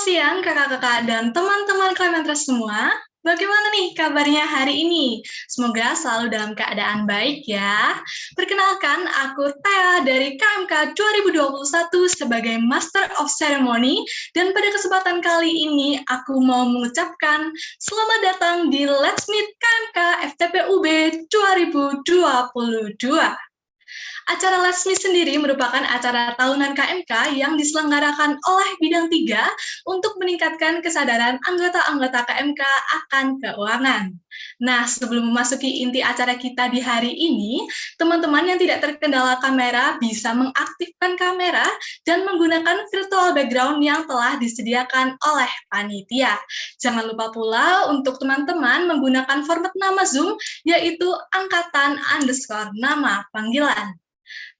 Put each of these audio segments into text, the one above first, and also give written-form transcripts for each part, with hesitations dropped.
siang kakak-kakak dan teman-teman Klementres semua. Bagaimana nih kabarnya hari ini? Semoga selalu dalam keadaan baik ya. Perkenalkan, aku Thea dari KMK 2021 sebagai Master of Ceremony. Dan pada kesempatan kali ini, aku mau mengucapkan selamat datang di Let's Meet KMK FTPUB 2022. Acara Let's Meet sendiri merupakan acara tahunan KMK yang diselenggarakan oleh Bidang 3 untuk meningkatkan kesadaran anggota-anggota KMK akan keuangan. Nah, sebelum memasuki inti acara kita di hari ini, teman-teman yang tidak terkendala kamera bisa mengaktifkan kamera dan menggunakan virtual background yang telah disediakan oleh panitia. Jangan lupa pula untuk teman-teman menggunakan format nama Zoom, yaitu angkatan_nama panggilan.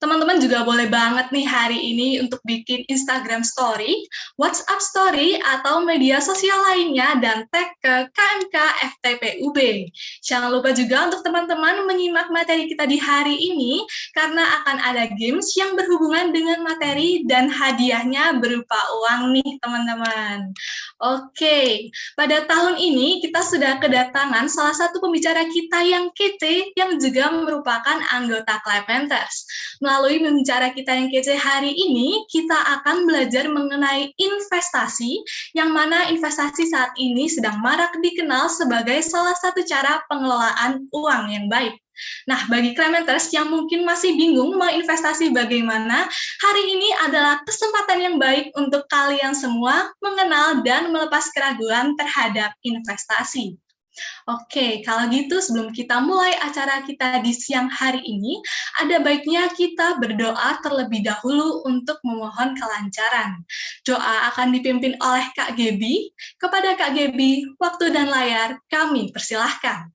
Teman-teman juga boleh banget nih hari ini untuk bikin Instagram Story, WhatsApp Story, atau media sosial lainnya dan tag ke KMK FTPUB. Jangan lupa juga untuk teman-teman menyimak materi kita di hari ini karena akan ada games yang berhubungan dengan materi dan hadiahnya berupa uang nih teman-teman. Oke, pada tahun ini kita sudah kedatangan salah satu pembicara kita yang kece yang juga merupakan anggota Klementers. Melalui pembicara kita yang kece hari ini, kita akan belajar mengenai investasi, yang mana investasi saat ini sedang marak dikenal sebagai salah satu cara pengelolaan uang yang baik. Nah, bagi Klementers yang mungkin masih bingung mau investasi bagaimana, hari ini adalah kesempatan yang baik untuk kalian semua mengenal dan melepas keraguan terhadap investasi. Oke, kalau gitu sebelum kita mulai acara kita di siang hari ini, ada baiknya kita berdoa terlebih dahulu untuk memohon kelancaran. Doa akan dipimpin oleh Kak Gebi. Kepada Kak Gebi, waktu dan layar kami persilahkan.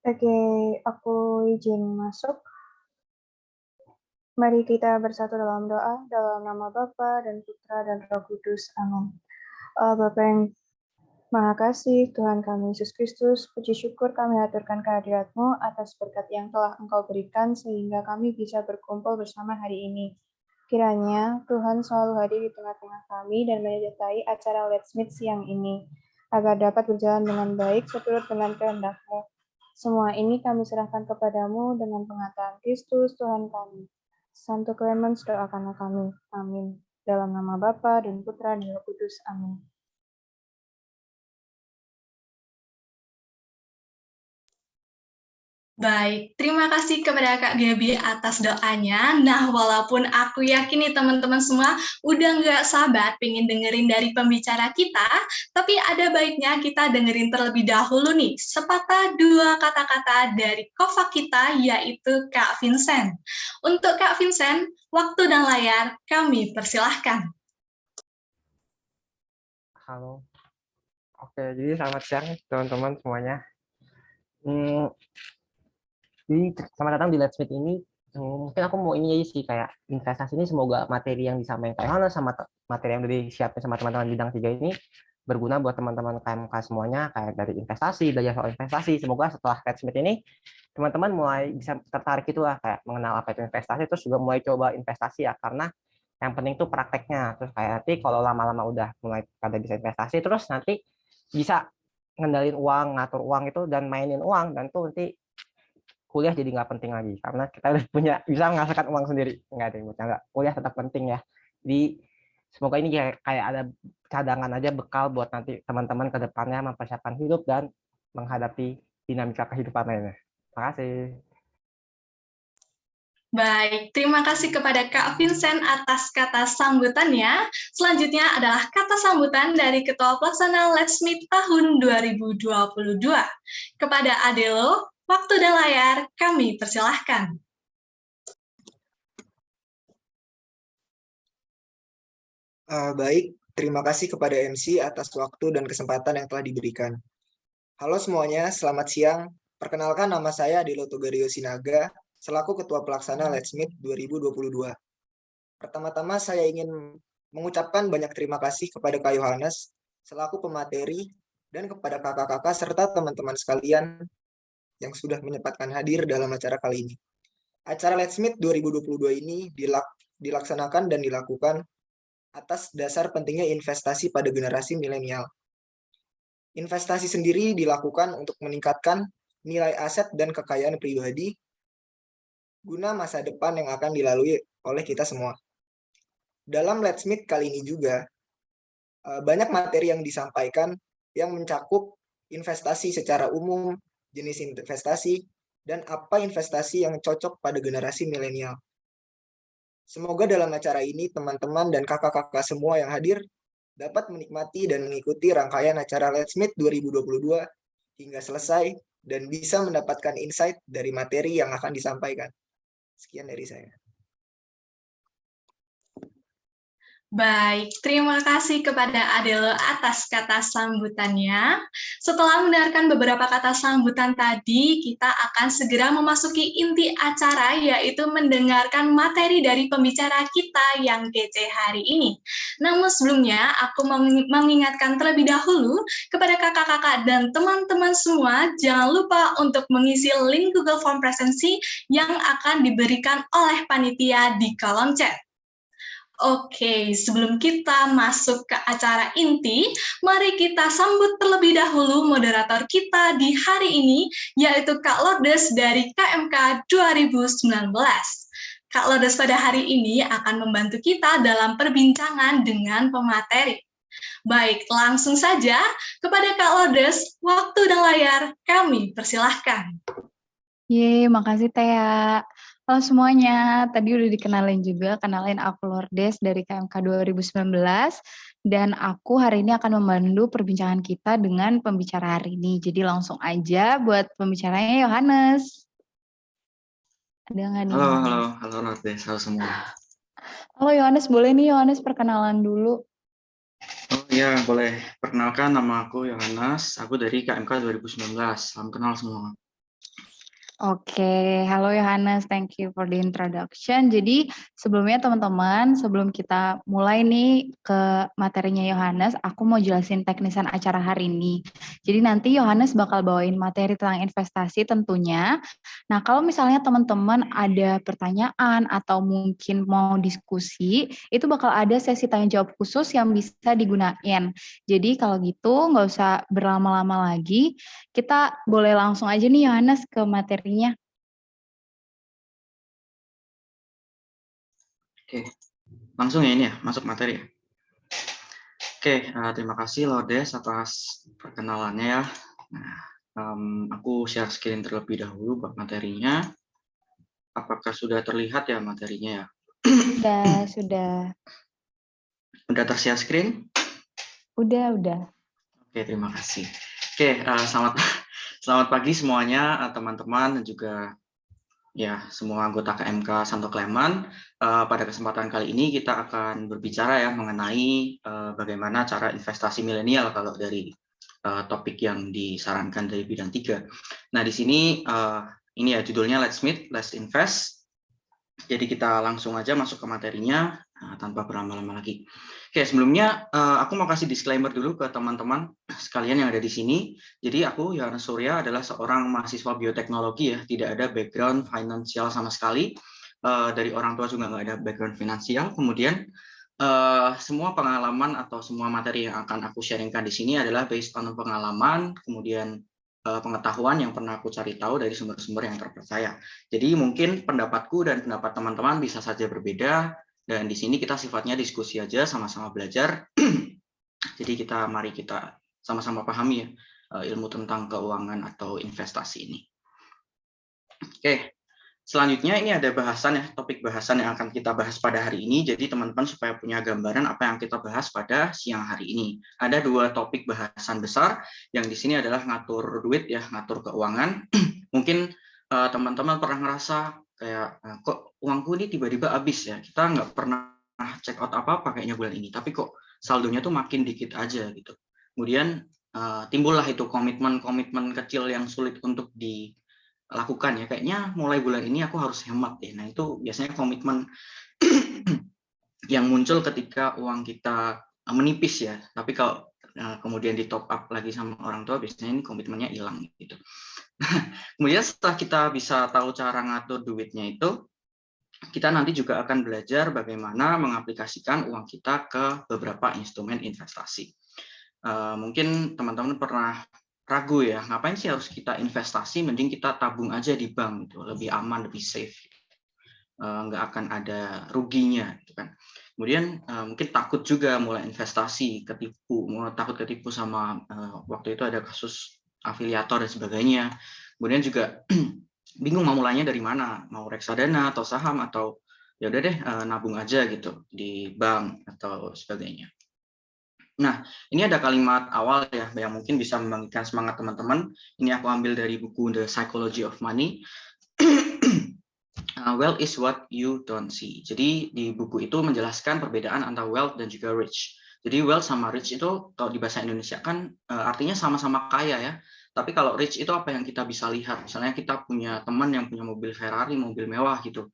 Oke, aku izin masuk. Mari kita bersatu dalam doa, dalam nama Bapa dan Putra dan Roh Kudus. Amin. Bapa yang Maha Kasih, Tuhan kami Yesus Kristus, puji syukur kami aturkan kehadirat-Mu atas berkat yang telah Engkau berikan sehingga kami bisa berkumpul bersama hari ini. Kiranya Tuhan selalu hadir di tengah-tengah kami dan menyertai acara Let's Meet siang ini, agar dapat berjalan dengan baik seturut dengan kehendak-Mu. Semua ini kami serahkan kepadamu dengan pengataan Kristus Tuhan kami. Santo Clemens doakanlah kami. Amin. Dalam nama Bapa dan Putra dan Roh Kudus. Amin. Baik, terima kasih kepada Kak Gaby atas doanya. Nah, walaupun aku yakin nih teman-teman semua udah nggak sabar pengen dengerin dari pembicara kita, tapi ada baiknya kita dengerin terlebih dahulu nih sepatah dua kata-kata dari kofak kita, yaitu Kak Vincent. Untuk Kak Vincent, waktu dan layar kami persilahkan. Halo. Oke, jadi selamat siang teman-teman semuanya. Jadi selamat datang di Let's Meet ini. Mungkin aku mau ini aja sih, kayak investasi ini semoga materi yang disampaikan Yohana sama materi yang udah disiapin sama teman-teman bidang 3 ini berguna buat teman-teman KMK semuanya, kayak dari investasi, belajar soal investasi. Semoga setelah Let's Meet ini teman-teman mulai bisa tertarik gitu lah, kayak mengenal apa itu investasi, terus juga mulai coba investasi ya, karena yang penting tuh prakteknya. Terus kayak nanti kalau lama-lama udah mulai pada bisa investasi, terus nanti bisa ngendalin uang, ngatur uang itu dan mainin uang, dan tuh nanti kuliah jadi nggak penting lagi karena kita udah punya bisa menghasilkan uang sendiri. Nggak ada yang bercanda, kuliah tetap penting ya. Jadi semoga ini kayak ada cadangan aja, bekal buat nanti teman-teman ke depannya mempersiapkan hidup dan menghadapi dinamika kehidupan lainnya. Terima kasih. Baik, terima kasih kepada Kak Vincent atas kata sambutannya. Selanjutnya adalah kata sambutan dari Ketua Pelaksana Let's Meet tahun 2022. Kepada Adelo, waktu dan layar kami persilahkan. Baik, terima kasih kepada MC atas waktu dan kesempatan yang telah diberikan. Halo semuanya, selamat siang. Perkenalkan, nama saya Adelo Togario Sinaga, selaku Ketua Pelaksana Let's Meet 2022. Pertama-tama saya ingin mengucapkan banyak terima kasih kepada Kak Yohanes, selaku pemateri, dan kepada kakak-kakak serta teman-teman sekalian yang sudah menyempatkan hadir dalam acara kali ini. Acara Let's Meet 2022 ini dilaksanakan dan dilakukan atas dasar pentingnya investasi pada generasi milenial. Investasi sendiri dilakukan untuk meningkatkan nilai aset dan kekayaan pribadi guna masa depan yang akan dilalui oleh kita semua. Dalam Let's Meet kali ini juga, banyak materi yang disampaikan yang mencakup investasi secara umum, jenis investasi, dan apa investasi yang cocok pada generasi milenial. Semoga dalam acara ini teman-teman dan kakak-kakak semua yang hadir dapat menikmati dan mengikuti rangkaian acara Let's Meet 2022 hingga selesai dan bisa mendapatkan insight dari materi yang akan disampaikan. Sekian dari saya. Baik, terima kasih kepada Adelo atas kata sambutannya. Setelah mendengarkan beberapa kata sambutan tadi, kita akan segera memasuki inti acara, yaitu mendengarkan materi dari pembicara kita yang kece hari ini. Namun sebelumnya, aku mengingatkan terlebih dahulu kepada kakak-kakak dan teman-teman semua, jangan lupa untuk mengisi link Google Form presensi yang akan diberikan oleh panitia di kolom chat. Oke, sebelum kita masuk ke acara inti, mari kita sambut terlebih dahulu moderator kita di hari ini, yaitu Kak Lourdes dari KMK 2019. Kak Lourdes pada hari ini akan membantu kita dalam perbincangan dengan pemateri. Baik, langsung saja kepada Kak Lourdes, waktu dan layar kami persilahkan. Makasih Tea. Halo semuanya, tadi udah dikenalin juga, kenalin aku Lourdes dari KMK 2019, dan aku hari ini akan memandu perbincangan kita dengan pembicara hari ini. Jadi langsung aja buat pembicaranya Yohanes. Ada nggak nih? Halo Lourdes, halo semua. Halo Yohanes, boleh nih Yohanes perkenalan dulu? Oh iya, boleh. Perkenalkan, nama aku Yohanes, aku dari KMK 2019. Salam kenal semua. Oke, halo Yohanes, thank you for the introduction. Jadi sebelumnya teman-teman, sebelum kita mulai nih ke materinya Yohanes, aku mau jelasin teknisan acara hari ini. Jadi nanti Yohanes bakal bawain materi tentang investasi tentunya. Nah, kalau misalnya teman-teman ada pertanyaan atau mungkin mau diskusi, itu bakal ada sesi tanya jawab khusus yang bisa digunain. Jadi kalau gitu nggak usah berlama-lama lagi, kita boleh langsung aja nih Yohanes ke materinya. Oke, langsung ya ini ya, masuk materi ya. Oke, terima kasih Lourdes atas perkenalannya ya. Nah, aku share screen terlebih dahulu buat materinya. Apakah sudah terlihat ya materinya ya? Sudah. Udah ter-share screen? Udah. Oke, terima kasih. Oke, selamat pagi semuanya, teman-teman dan juga ya semua anggota KMK Santo Kleman. Pada kesempatan kali ini kita akan berbicara ya mengenai bagaimana cara investasi milenial kalau dari topik yang disarankan dari bidang 3. Nah, di sini ini ya judulnya Let's Meet, Let's Invest. Jadi kita langsung aja masuk ke materinya tanpa berlama-lama lagi. Oke, sebelumnya aku mau kasih disclaimer dulu ke teman-teman sekalian yang ada di sini. Jadi aku, Yohanes Surya, adalah seorang mahasiswa bioteknologi ya, tidak ada background finansial sama sekali. Dari orang tua juga nggak ada background finansial. Kemudian semua pengalaman atau semua materi yang akan aku sharingkan di sini adalah based on pengalaman, kemudian pengetahuan yang pernah aku cari tahu dari sumber-sumber yang terpercaya. Jadi mungkin pendapatku dan pendapat teman-teman bisa saja berbeda, dan di sini kita sifatnya diskusi aja, sama-sama belajar. Jadi mari kita sama-sama pahami ya ilmu tentang keuangan atau investasi ini. Oke, selanjutnya ini ada bahasan ya, topik bahasan yang akan kita bahas pada hari ini. Jadi teman-teman supaya punya gambaran apa yang kita bahas pada siang hari ini. Ada 2 topik bahasan besar, yang di sini adalah ngatur duit ya, ngatur keuangan. Mungkin teman-teman pernah ngerasa kayak kok uangku ini tiba-tiba habis ya, kita nggak pernah check out apa-apa kayaknya bulan ini, tapi kok saldonya tuh makin dikit aja gitu. Kemudian timbullah itu komitmen kecil yang sulit untuk dilakukan ya, kayaknya mulai bulan ini aku harus hemat deh. Nah, itu biasanya komitmen yang muncul ketika uang kita menipis ya. Tapi kalau kemudian di top up lagi sama orang tua, biasanya ini komitmennya hilang gitu. Kemudian setelah kita bisa tahu cara ngatur duitnya itu, kita nanti juga akan belajar bagaimana mengaplikasikan uang kita ke beberapa instrumen investasi. Mungkin teman-teman pernah ragu ya, ngapain sih harus kita investasi, mending kita tabung aja di bank, gitu, lebih aman, lebih safe. Nggak akan ada ruginya gitu kan. Kemudian mungkin takut juga mulai investasi, takut ketipu sama waktu itu ada kasus afiliator dan sebagainya. Kemudian juga bingung mau mulainya dari mana, mau reksadana atau saham atau ya udah deh nabung aja gitu di bank atau sebagainya. Nah, ini ada kalimat awal ya yang mungkin bisa membangkitkan semangat teman-teman. Ini aku ambil dari buku The Psychology of Money. Wealth is what you don't see. Jadi di buku itu menjelaskan perbedaan antara wealth dan juga rich. Jadi wealth sama rich itu kalau di bahasa Indonesia kan artinya sama-sama kaya ya. Tapi kalau rich itu apa yang kita bisa lihat. Misalnya kita punya teman yang punya mobil Ferrari, mobil mewah gitu,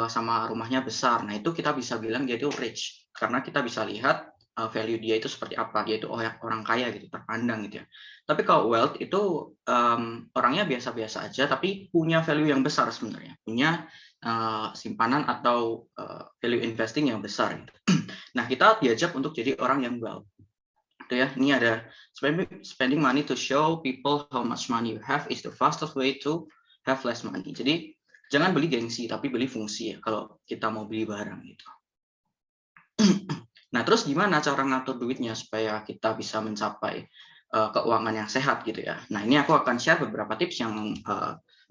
sama rumahnya besar. Nah itu kita bisa bilang dia itu rich karena kita bisa lihat value dia itu seperti apa. Dia itu orang kaya gitu, terpandang gitu ya. Tapi kalau wealth itu orangnya biasa-biasa aja, tapi punya value yang besar sebenarnya, punya simpanan atau value investing yang besar. Gitu. Nah, kita diajak untuk jadi orang yang wealth. Itu ya, ini ada spending money to show people how much money you have is the fastest way to have less money. Jadi jangan beli gengsi, tapi beli fungsi ya. Kalau kita mau beli barang gitu. Nah, terus gimana cara ngatur duitnya supaya kita bisa mencapai keuangan yang sehat gitu ya. Nah, ini aku akan share beberapa tips yang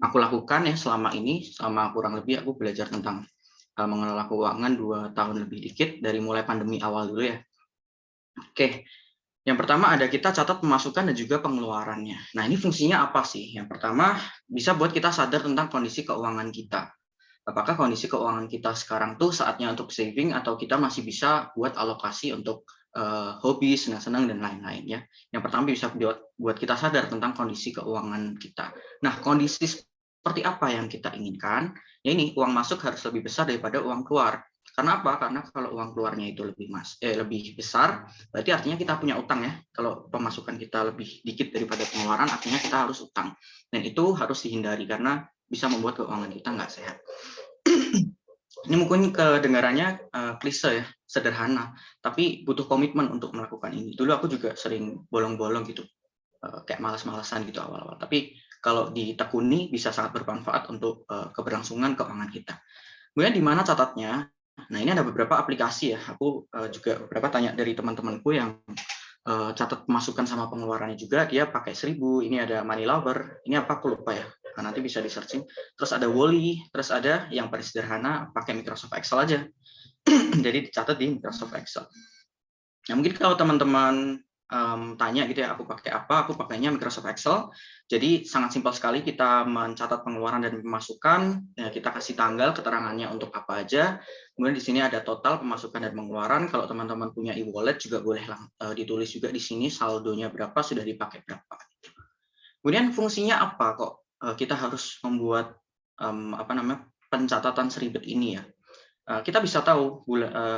aku lakukan ya selama kurang lebih aku belajar tentang mengelola keuangan 2 tahun lebih dikit dari mulai pandemi awal dulu ya. Oke, yang pertama ada kita catat pemasukan dan juga pengeluarannya. Nah, ini fungsinya apa sih? Yang pertama bisa buat kita sadar tentang kondisi keuangan kita. Apakah kondisi keuangan kita sekarang tuh saatnya untuk saving atau kita masih bisa buat alokasi untuk hobi, senang-senang dan lain-lain ya. Yang pertama bisa buat kita sadar tentang kondisi keuangan kita. Nah, kondisi seperti apa yang kita inginkan? Ya ini uang masuk harus lebih besar daripada uang keluar. Karena apa? Karena kalau uang keluarnya itu lebih besar, berarti artinya kita punya utang ya. Kalau pemasukan kita lebih dikit daripada pengeluaran, artinya kita harus utang. Dan itu harus dihindari karena bisa membuat keuangan kita nggak sehat. Ini mungkin kedengarannya klise ya, sederhana, tapi butuh komitmen untuk melakukan ini. Dulu aku juga sering bolong-bolong gitu, kayak malas-malasan gitu awal-awal. Tapi kalau ditekuni bisa sangat bermanfaat untuk keberlangsungan keuangan kita. Kemudian di mana catatnya? Nah, ini ada beberapa aplikasi ya. Aku juga beberapa tanya dari teman-temanku yang catat pemasukan sama pengeluarannya juga. Dia pakai 1000. Ini ada Money Lover. Ini apa? Aku lupa ya. Nah, nanti bisa di searching. Terus ada Wally. Terus ada yang paling sederhana pakai Microsoft Excel aja. Jadi dicatat di Microsoft Excel. Nah, mungkin kalau teman-teman tanya gitu ya, aku pakai apa? Aku pakainya Microsoft Excel. Jadi sangat simpel sekali kita mencatat pengeluaran dan pemasukan. Ya, kita kasih tanggal keterangannya untuk apa aja. Kemudian di sini ada total pemasukan dan pengeluaran. Kalau teman-teman punya e-wallet juga boleh ditulis juga di sini saldonya berapa, sudah dipakai berapa. Kemudian fungsinya apa kok kita harus membuat pencatatan seribet ini ya? Kita bisa tahu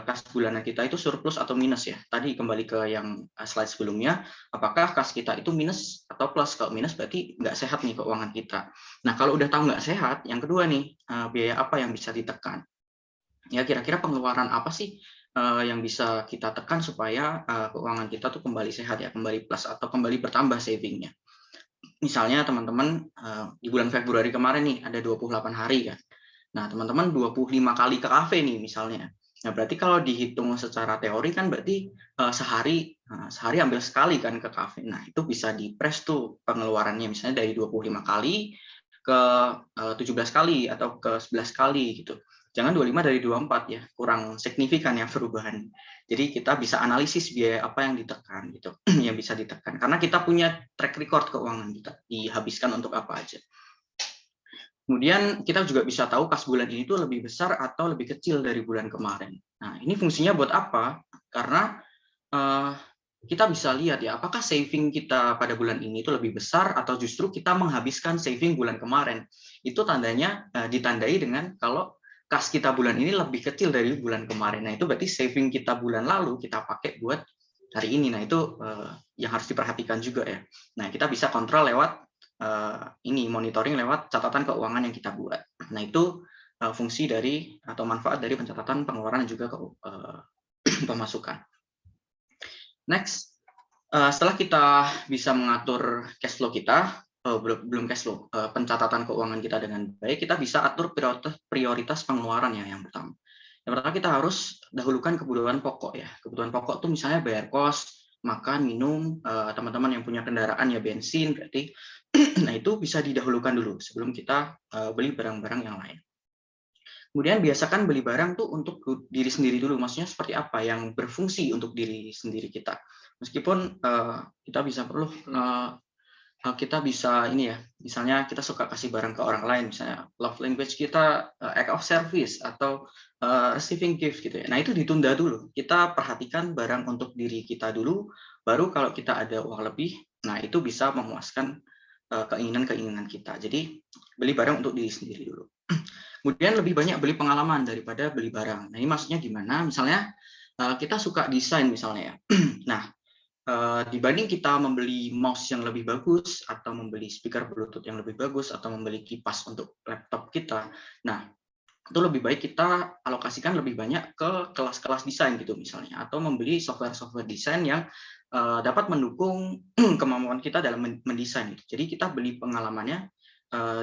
kas bulanan kita itu surplus atau minus ya. Tadi kembali ke yang slide sebelumnya, apakah kas kita itu minus atau plus? Kalau minus berarti nggak sehat nih keuangan kita. Nah, kalau udah tahu nggak sehat, yang kedua nih, biaya apa yang bisa ditekan? Ya, kira-kira pengeluaran apa sih yang bisa kita tekan supaya keuangan kita tuh kembali sehat ya, kembali plus atau kembali bertambah savingnya. Misalnya teman-teman di bulan Februari kemarin nih ada 28 hari kan. Nah, teman-teman 25 kali ke kafe nih misalnya. Nah, berarti kalau dihitung secara teori kan berarti sehari ambil sekali kan ke kafe. Nah, itu bisa di-press tuh pengeluarannya misalnya dari 25 kali ke 17 kali atau ke 11 kali gitu. Jangan 25 dari 24 ya, kurang signifikan ya perubahan. Jadi kita bisa analisis biaya apa yang ditekan gitu, yang bisa ditekan. Karena kita punya track record keuangan kita, dihabiskan untuk apa aja. Kemudian kita juga bisa tahu kas bulan ini tuh lebih besar atau lebih kecil dari bulan kemarin. Nah, ini fungsinya buat apa? Karena kita bisa lihat ya, apakah saving kita pada bulan ini itu lebih besar atau justru kita menghabiskan saving bulan kemarin. Itu tandanya ditandai dengan kalau kas kita bulan ini lebih kecil dari bulan kemarin. Nah, itu berarti saving kita bulan lalu kita pakai buat hari ini. Nah, itu yang harus diperhatikan juga ya. Nah, kita bisa kontrol lewat ini, monitoring lewat catatan keuangan yang kita buat. Nah, itu fungsi dari atau manfaat dari pencatatan pengeluaran dan juga pemasukan. Next, setelah kita bisa mengatur cash flow kita, belum cash flow, pencatatan keuangan kita dengan baik, kita bisa atur prioritas pengeluaran ya yang pertama. Yang pertama kita harus dahulukan kebutuhan pokok ya. Kebutuhan pokok tuh misalnya bayar kos, makan, minum, teman-teman yang punya kendaraan ya bensin berarti. Nah, itu bisa didahulukan dulu sebelum kita beli barang-barang yang lain. Kemudian biasakan beli barang tuh untuk diri sendiri dulu, maksudnya seperti apa yang berfungsi untuk diri sendiri kita. Meskipun kita bisa ini ya, misalnya kita suka kasih barang ke orang lain, misalnya love language kita act of service atau receiving gift gitu ya. Nah, itu ditunda dulu. Kita perhatikan barang untuk diri kita dulu, baru kalau kita ada uang lebih, nah itu bisa memuaskan keinginan-keinginan kita. Jadi beli barang untuk diri sendiri dulu. Kemudian lebih banyak beli pengalaman daripada beli barang. Nah, ini maksudnya gimana? Misalnya kita suka desain misalnya ya. Nah, dibanding kita membeli mouse yang lebih bagus atau membeli speaker Bluetooth yang lebih bagus atau membeli kipas untuk laptop kita, nah itu lebih baik kita alokasikan lebih banyak ke kelas-kelas desain gitu misalnya, atau membeli software desain yang dapat mendukung kemampuan kita dalam mendesain itu. Jadi kita beli pengalamannya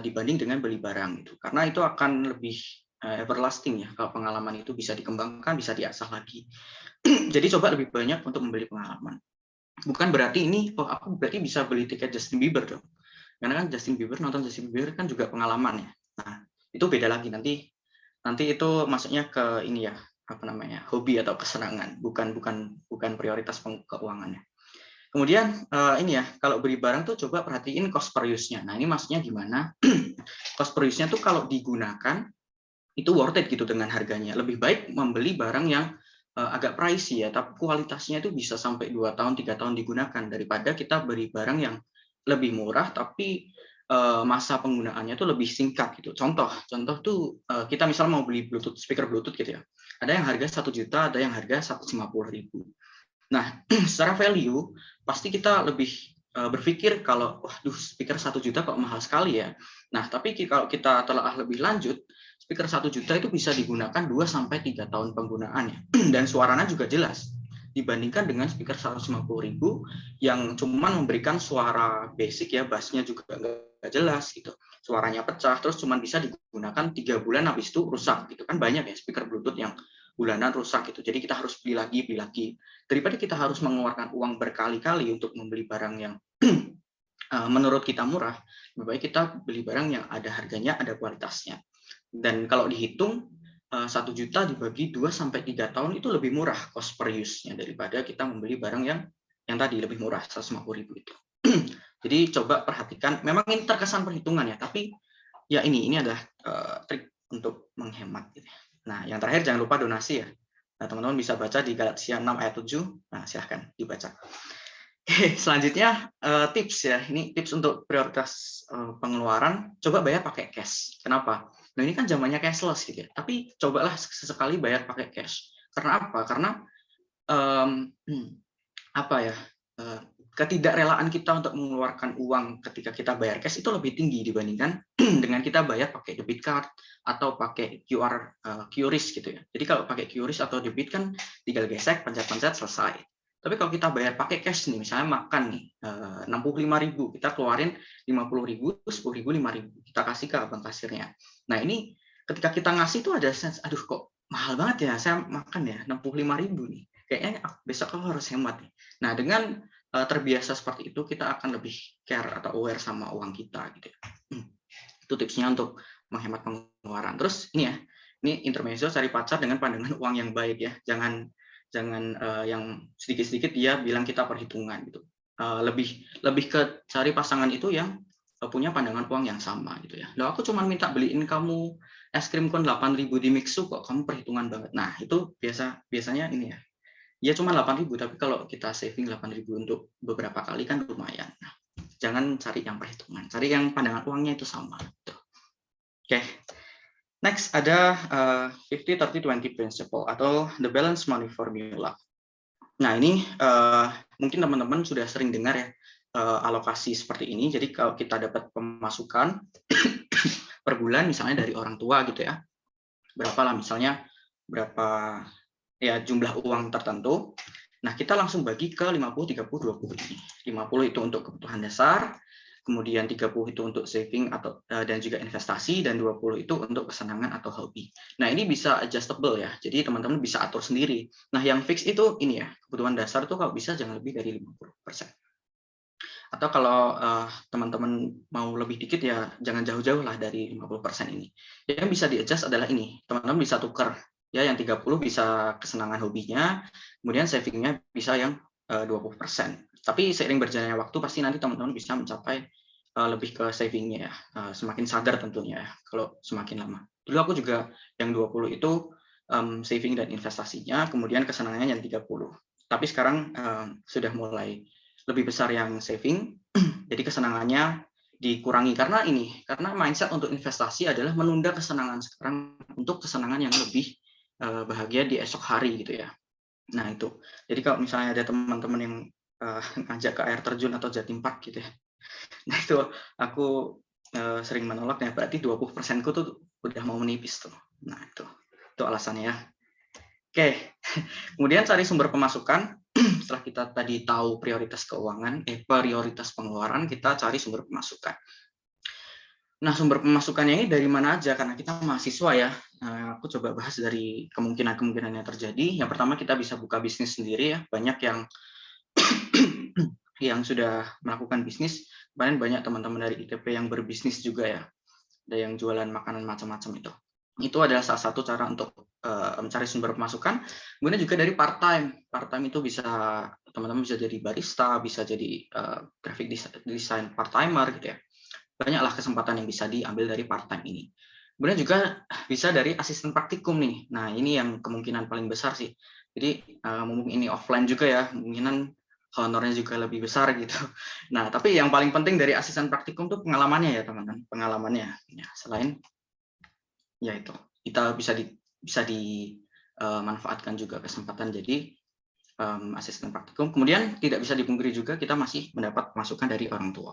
dibanding dengan beli barang itu, karena itu akan lebih everlasting ya kalau pengalaman itu bisa dikembangkan, bisa diasah lagi. Jadi coba lebih banyak untuk membeli pengalaman. Bukan berarti ini, aku berarti bisa beli tiket Justin Bieber dong. Karena kan nonton Justin Bieber kan juga pengalaman ya. Nah, itu beda lagi nanti itu masuknya ke ini ya, apa namanya, hobi atau kesenangan, bukan prioritas keuangannya. Kemudian ini ya, kalau beli barang tuh coba perhatiin cost per use-nya. Nah, ini maksudnya gimana? Cost per use-nya tuh kalau digunakan itu worth it gitu dengan harganya. Lebih baik membeli barang yang agak pricey ya, tapi kualitasnya itu bisa sampai 2 tahun, 3 tahun digunakan daripada kita beli barang yang lebih murah tapi masa penggunaannya itu lebih singkat gitu. Contoh tuh kita misalnya mau beli speaker Bluetooth gitu ya. Ada yang harga 1 juta, ada yang harga 150.000. Nah, secara value pasti kita lebih berpikir kalau waduh speaker 1 juta kok mahal sekali ya. Nah, tapi kalau kita telah lebih lanjut, speaker 1 juta itu bisa digunakan 2-3 tahun penggunaannya dan suaranya juga jelas dibandingkan dengan speaker 150.000 yang cuma memberikan suara basic ya, bassnya juga nggak jelas gitu, suaranya pecah, terus cuma bisa digunakan 3 bulan habis itu rusak gitu kan. Banyak ya speaker Bluetooth yang bulanan rusak gitu, jadi kita harus beli lagi daripada kita harus mengeluarkan uang berkali-kali untuk membeli barang yang menurut kita murah. Lebih baik kita beli barang yang ada harganya, ada kualitasnya. Dan kalau dihitung 1 juta dibagi 2-3 tahun itu lebih murah cost per use-nya daripada kita membeli barang yang tadi lebih murah 150.000 itu. Jadi coba perhatikan, memang ini terkesan perhitungan ya, tapi ya ini adalah trik untuk menghemat gitu. Nah, yang terakhir jangan lupa donasi ya. Nah, teman-teman bisa baca di Galatia 6 ayat 7. Nah, silahkan dibaca. Oke, selanjutnya tips ya. Ini tips untuk prioritas pengeluaran. Coba bayar pakai cash. Kenapa? Nah, ini kan zamannya cashless gitu ya. Tapi cobalah sesekali bayar pakai cash. Karena apa? Karena ketidakrelaan kita untuk mengeluarkan uang ketika kita bayar cash itu lebih tinggi dibandingkan dengan kita bayar pakai debit card atau pakai QRIS gitu ya. Jadi kalau pakai QRIS atau debit kan tinggal gesek, pencet-pencet, selesai. Tapi kalau kita bayar pakai cash nih, misalnya makan nih 65.000, kita keluarin 50.000, 10.000, 5.000, kita kasih ke abang kasirnya. Nah, ini ketika kita ngasih tuh ada sense, aduh kok mahal banget ya, saya makan ya 65.000 nih. Kayaknya besok aku harus hemat nih. Nah, dengan terbiasa seperti itu, kita akan lebih care atau aware sama uang kita gitu. Itu tipsnya untuk menghemat pengeluaran. Terus ini ya, ini intermezzo cari pacar dengan pandangan uang yang baik ya. Jangan yang sedikit-sedikit dia bilang kita perhitungan gitu. Lebih ke cari pasangan itu yang punya pandangan uang yang sama gitu ya. Loh, aku cuma minta beliin kamu es krim kon 8.000 di Mixu kok kamu perhitungan banget. Nah, itu biasanya ini ya. Ya cuma 8.000, tapi kalau kita saving 8.000 untuk beberapa kali kan lumayan. Nah, jangan cari yang perhitungan, cari yang pandangan uangnya itu sama. Oke. Next ada 50-30-20 principle atau the balance money formula. Nah, ini mungkin teman-teman sudah sering dengar ya alokasi seperti ini. Jadi kalau kita dapat pemasukan per bulan misalnya dari orang tua gitu ya, berapa lah misalnya berapa ya jumlah uang tertentu. Nah, kita langsung bagi ke 50, 30, 20 ini. 50 itu untuk kebutuhan dasar, kemudian 30 itu untuk saving atau dan juga investasi, dan 20 itu untuk kesenangan atau hobi. Nah, ini bisa adjustable ya. Jadi teman-teman bisa atur sendiri. Nah, yang fix itu ini ya, kebutuhan dasar tuh kalau bisa jangan lebih dari 50%. Atau kalau teman-teman mau lebih dikit ya jangan jauh-jauh lah dari 50% ini. Yang bisa di-adjust adalah ini. Teman-teman bisa tukar. Ya, yang 30 bisa kesenangan hobinya, kemudian savingnya bisa yang 20%. Tapi seiring berjalannya waktu pasti nanti teman-teman bisa mencapai lebih ke savingnya ya. Semakin sadar tentunya ya kalau semakin lama. Dulu aku juga yang 20 itu saving dan investasinya, kemudian kesenangannya yang 30. Tapi sekarang sudah mulai lebih besar yang saving, jadi kesenangannya dikurangi karena mindset untuk investasi adalah menunda kesenangan sekarang untuk kesenangan yang lebih bahagia di esok hari gitu ya. Nah itu, jadi kalau misalnya ada teman-teman yang ngajak ke air terjun atau Jatim Park gitu ya, nah itu aku sering menolak ya, berarti 20%ku tuh udah mau menipis tuh. Nah itu alasannya ya. Oke, kemudian cari sumber pemasukan. Setelah kita tadi tahu prioritas keuangan, prioritas pengeluaran, kita cari sumber pemasukan. Nah, sumber pemasukannya ini dari mana aja? Karena kita mahasiswa ya. Aku coba bahas dari kemungkinan-kemungkinan yang terjadi. Yang pertama, kita bisa buka bisnis sendiri ya. Banyak yang sudah melakukan bisnis. Kemarin banyak teman-teman dari ITP yang berbisnis juga ya. Ada yang jualan makanan macam-macam itu. Itu adalah salah satu cara untuk mencari sumber pemasukan. Kemudian juga dari part-time. Part-time itu bisa teman-teman bisa jadi barista, bisa jadi graphic design part-timer gitu ya. Banyaklah kesempatan yang bisa diambil dari part-time ini. Kemudian juga bisa dari asisten praktikum nih. Nah, ini yang kemungkinan paling besar sih. Jadi mumpung ini offline juga ya, kemungkinan honornya juga lebih besar gitu. Nah, tapi yang paling penting dari asisten praktikum tuh pengalamannya ya, teman-teman. Pengalamannya. Ya, selain ya itu kita bisa dimanfaatkan juga kesempatan jadi asisten praktikum. Kemudian tidak bisa dipungkiri juga kita masih mendapat masukan dari orang tua.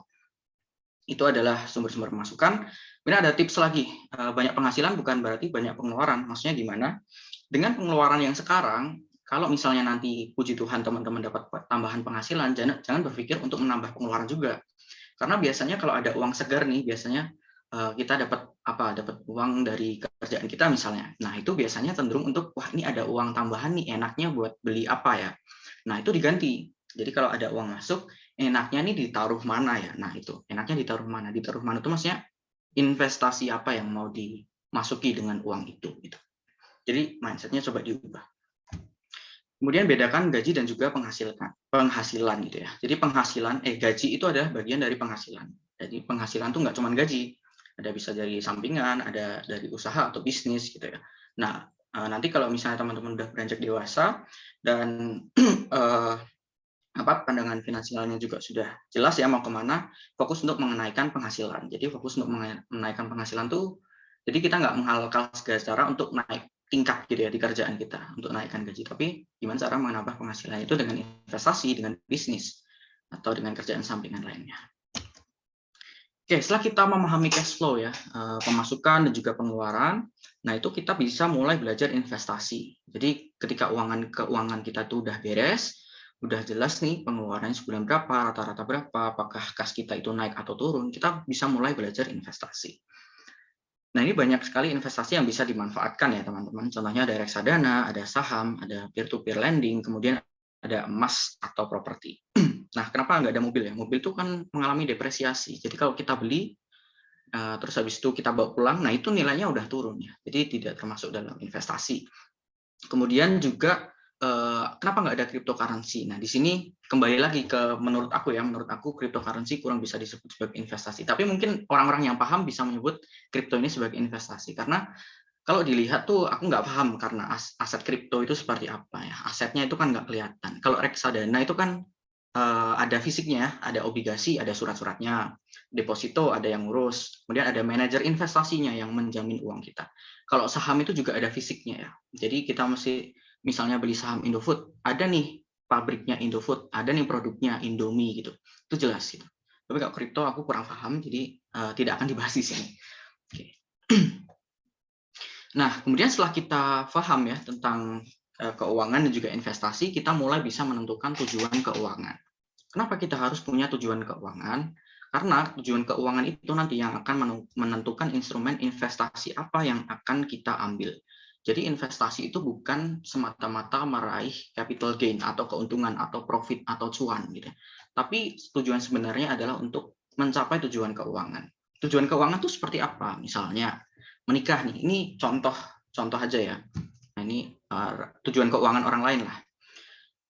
Itu adalah sumber-sumber pemasukan. Kemudian ada tips lagi, banyak penghasilan bukan berarti banyak pengeluaran. Maksudnya gimana? Dengan pengeluaran yang sekarang, kalau misalnya nanti puji Tuhan teman-teman dapat tambahan penghasilan, jangan berpikir untuk menambah pengeluaran juga. Karena biasanya kalau ada uang segar nih, biasanya kita dapat uang dari kerjaan kita misalnya. Nah, itu biasanya cenderung untuk wah ini ada uang tambahan nih, enaknya buat beli apa ya. Nah, itu diganti. Jadi kalau ada uang masuk, enaknya nih ditaruh mana ya. Nah, itu enaknya ditaruh mana. Ditaruh mana itu maksudnya investasi apa yang mau dimasuki dengan uang itu gitu. Jadi mindsetnya coba diubah. Kemudian bedakan gaji dan juga penghasilan gitu ya. Jadi gaji itu adalah bagian dari penghasilan. Jadi penghasilan tuh nggak cuma gaji. Ada bisa dari sampingan, ada dari usaha atau bisnis gitu ya. Nah, nanti kalau misalnya teman-teman udah beranjak dewasa dan pandangan finansialnya juga sudah jelas ya mau kemana, fokus untuk menaikkan penghasilan. Jadi fokus untuk menaikkan penghasilan tuh, jadi kita nggak menghalalkan segala cara untuk naik tingkat gitu ya di kerjaan kita untuk naikkan gaji, tapi gimana cara menambah penghasilan itu dengan investasi, dengan bisnis, atau dengan kerjaan sampingan lainnya. Oke, setelah kita memahami cash flow ya, pemasukan dan juga pengeluaran, nah itu kita bisa mulai belajar investasi. Jadi ketika keuangan kita tuh udah beres, udah jelas nih pengeluarannya sebulan berapa, rata-rata berapa, apakah kas kita itu naik atau turun, kita bisa mulai belajar investasi. Nah, ini banyak sekali investasi yang bisa dimanfaatkan ya teman-teman. Contohnya ada reksadana, ada saham, ada peer-to-peer lending, kemudian ada emas atau properti. Nah, kenapa nggak ada mobil ya? Mobil itu kan mengalami depresiasi. Jadi kalau kita beli, terus habis itu kita bawa pulang, nah itu nilainya udah turun ya. Jadi tidak termasuk dalam investasi. Kemudian juga kenapa nggak ada cryptocurrency? Nah, di sini kembali lagi ke menurut aku cryptocurrency kurang bisa disebut sebagai investasi. Tapi mungkin orang-orang yang paham bisa menyebut kripto ini sebagai investasi. Karena kalau dilihat tuh aku nggak paham karena aset kripto itu seperti apa ya. Asetnya itu kan nggak kelihatan. Kalau reksadana itu kan ada fisiknya, ada obligasi, ada surat-suratnya, deposito ada yang ngurus, kemudian ada manajer investasinya yang menjamin uang kita. Kalau saham itu juga ada fisiknya ya. Jadi kita mesti misalnya beli saham Indofood, ada nih pabriknya Indofood, ada nih produknya Indomie gitu. Itu jelas gitu. Tapi kalau kripto aku kurang paham, jadi tidak akan dibahas di sini. Oke. Nah, kemudian setelah kita paham ya tentang keuangan dan juga investasi, kita mulai bisa menentukan tujuan keuangan. Kenapa kita harus punya tujuan keuangan? Karena tujuan keuangan itu nanti yang akan menentukan instrumen investasi apa yang akan kita ambil. Jadi investasi itu bukan semata-mata meraih capital gain atau keuntungan atau profit atau cuan gitu. Tapi tujuan sebenarnya adalah untuk mencapai tujuan keuangan. Tujuan keuangan itu seperti apa? Misalnya menikah nih. Ini contoh aja ya. Nah, ini tujuan keuangan orang lain lah.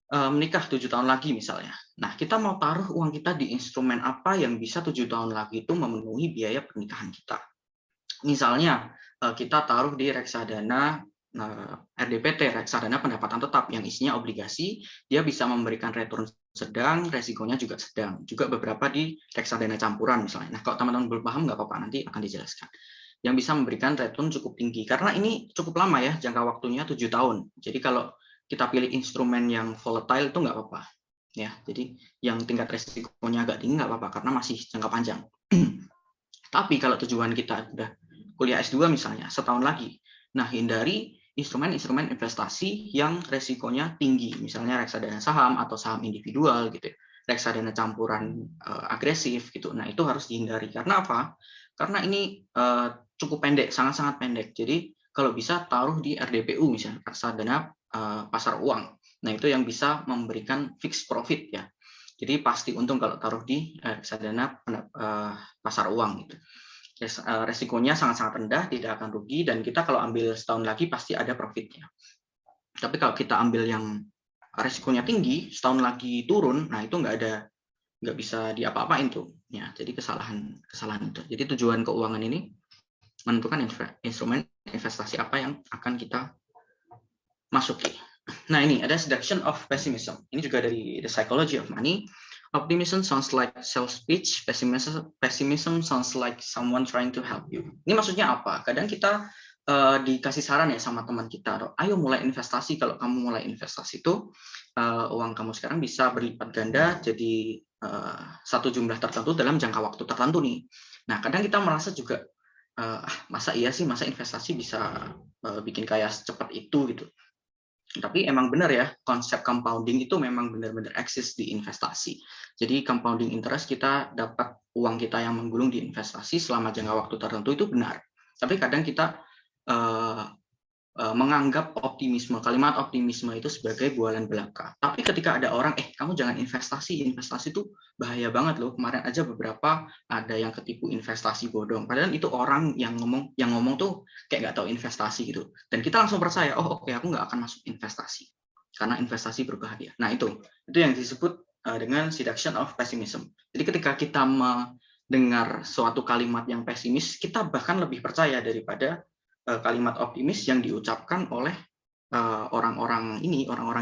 Menikah 7 tahun lagi misalnya. Nah, kita mau taruh uang kita di instrumen apa yang bisa 7 tahun lagi itu memenuhi biaya pernikahan kita. Misalnya, kita taruh di reksadana RDPT, reksadana pendapatan tetap yang isinya obligasi, dia bisa memberikan return sedang, resikonya juga sedang. Juga beberapa di reksadana campuran misalnya. Nah, kalau teman-teman belum paham, nggak apa-apa, nanti akan dijelaskan. Yang bisa memberikan return cukup tinggi. Karena ini cukup lama ya, jangka waktunya 7 tahun. Jadi kalau kita pilih instrumen yang volatile itu nggak apa-apa. Ya, jadi yang tingkat resikonya agak tinggi nggak apa-apa, karena masih jangka panjang. Tapi kalau tujuan kita udah kuliah S2 misalnya, setahun lagi, nah hindari instrumen-instrumen investasi yang resikonya tinggi, misalnya reksadana saham atau saham individual gitu, reksadana campuran agresif gitu. Nah itu harus dihindari. Karena apa? Karena ini cukup pendek, sangat-sangat pendek. Jadi kalau bisa taruh di RDPU misalnya, reksadana pasar uang. Nah itu yang bisa memberikan fixed profit ya. Jadi pasti untung kalau taruh di reksadana pasar uang gitu. Resikonya sangat-sangat rendah, tidak akan rugi, dan kita kalau ambil setahun lagi pasti ada profitnya. Tapi kalau kita ambil yang resikonya tinggi, setahun lagi turun, nah itu nggak bisa diapa-apain tuh. Ya, jadi kesalahan itu. Jadi tujuan keuangan ini menentukan instrumen investasi apa yang akan kita masuki. Nah ini ada seduction of pessimism. Ini juga dari The Psychology of Money. Optimism sounds like self-speech, pessimism sounds like someone trying to help you. Ini maksudnya apa? Kadang kita dikasih saran ya sama teman kita, ayo mulai investasi. Kalau kamu mulai investasi itu, uang kamu sekarang bisa berlipat ganda jadi satu jumlah tertentu dalam jangka waktu tertentu nih. Nah, kadang kita merasa juga, masa iya sih, masa investasi bisa bikin kaya secepat itu gitu. Tapi emang benar ya, konsep compounding itu memang benar-benar eksis di investasi. Jadi compounding interest, kita dapat uang kita yang menggulung di investasi selama jangka waktu tertentu itu benar. Tapi kadang kita menganggap optimisme, kalimat optimisme itu sebagai bualan belaka. Tapi ketika ada orang, kamu jangan investasi itu bahaya banget loh. Kemarin aja beberapa ada yang ketipu investasi bodong. Padahal itu orang yang ngomong tuh kayak nggak tahu investasi gitu. Dan kita langsung percaya, oke, aku nggak akan masuk investasi karena investasi berbahaya. Nah itu yang disebut dengan seduction of pessimism. Jadi ketika kita mendengar suatu kalimat yang pesimis, kita bahkan lebih percaya daripada kalimat optimis yang diucapkan oleh orang-orang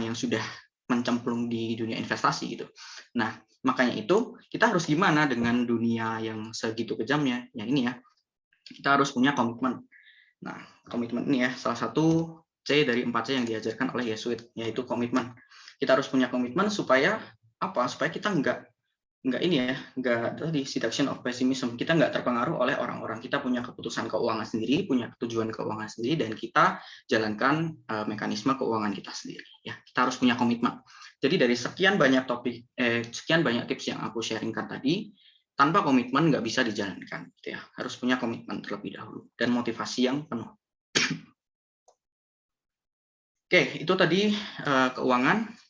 yang sudah mencemplung di dunia investasi gitu. Nah, makanya itu kita harus gimana dengan dunia yang segitu kejamnya? Ya ini ya, kita harus punya komitmen. Nah, komitmen ini ya salah satu C dari 4C yang diajarkan oleh Yesuit, yaitu komitmen. Kita harus punya komitmen supaya apa? Supaya kita nggak tadi seduction of pessimism. Kita nggak terpengaruh oleh orang-orang. Kita punya keputusan keuangan sendiri, punya tujuan keuangan sendiri, dan kita jalankan mekanisme keuangan kita sendiri. Ya, kita harus punya komitmen. Jadi dari sekian banyak tips yang aku sharingkan tadi, tanpa komitmen nggak bisa dijalankan. Gitu ya. Harus punya komitmen terlebih dahulu dan motivasi yang penuh. Oke, itu tadi keuangan.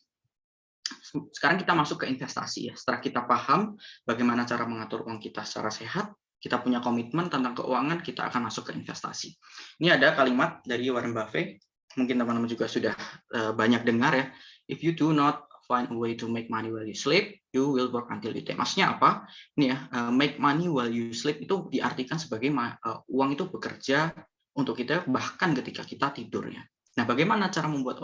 Sekarang kita masuk ke investasi ya. Setelah kita paham bagaimana cara mengatur uang kita secara sehat, kita punya komitmen tentang keuangan, kita akan masuk ke investasi. Ini ada kalimat dari Warren Buffett, mungkin teman-teman juga sudah banyak dengar ya. If you do not find a way to make money while you sleep, you will work until you die. Maksudnya apa? Ini ya, make money while you sleep itu diartikan sebagai uang itu bekerja untuk kita bahkan ketika kita tidur ya. Nah, bagaimana cara membuat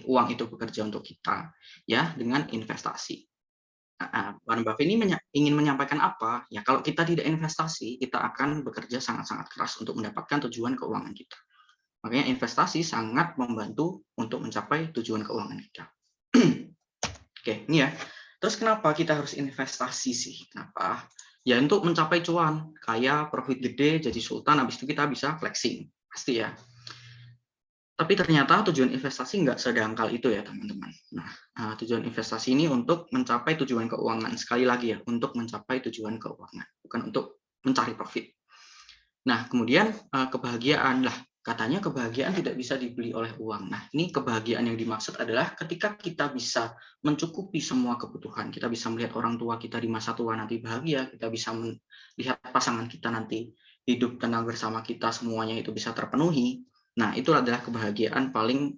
uang itu bekerja untuk kita? Ya, dengan investasi. Warren Buffett ini ingin menyampaikan apa? Ya, kalau kita tidak investasi, kita akan bekerja sangat-sangat keras untuk mendapatkan tujuan keuangan kita. Makanya investasi sangat membantu untuk mencapai tujuan keuangan kita. Oke, ini ya. Terus kenapa kita harus investasi sih? Kenapa? Ya untuk mencapai cuan, kaya, profit gede, jadi sultan, habis itu kita bisa flexing. Pasti ya. Tapi ternyata tujuan investasi nggak sedangkal itu ya teman-teman. Nah, tujuan investasi ini untuk mencapai tujuan keuangan. Sekali lagi ya, untuk mencapai tujuan keuangan, bukan untuk mencari profit. Nah, kemudian kebahagiaan lah. Katanya kebahagiaan tidak bisa dibeli oleh uang. Nah, ini kebahagiaan yang dimaksud adalah ketika kita bisa mencukupi semua kebutuhan. Kita bisa melihat orang tua kita di masa tua nanti bahagia. Kita bisa melihat pasangan kita nanti hidup tenang bersama kita, semuanya itu bisa terpenuhi. Nah, itu adalah kebahagiaan paling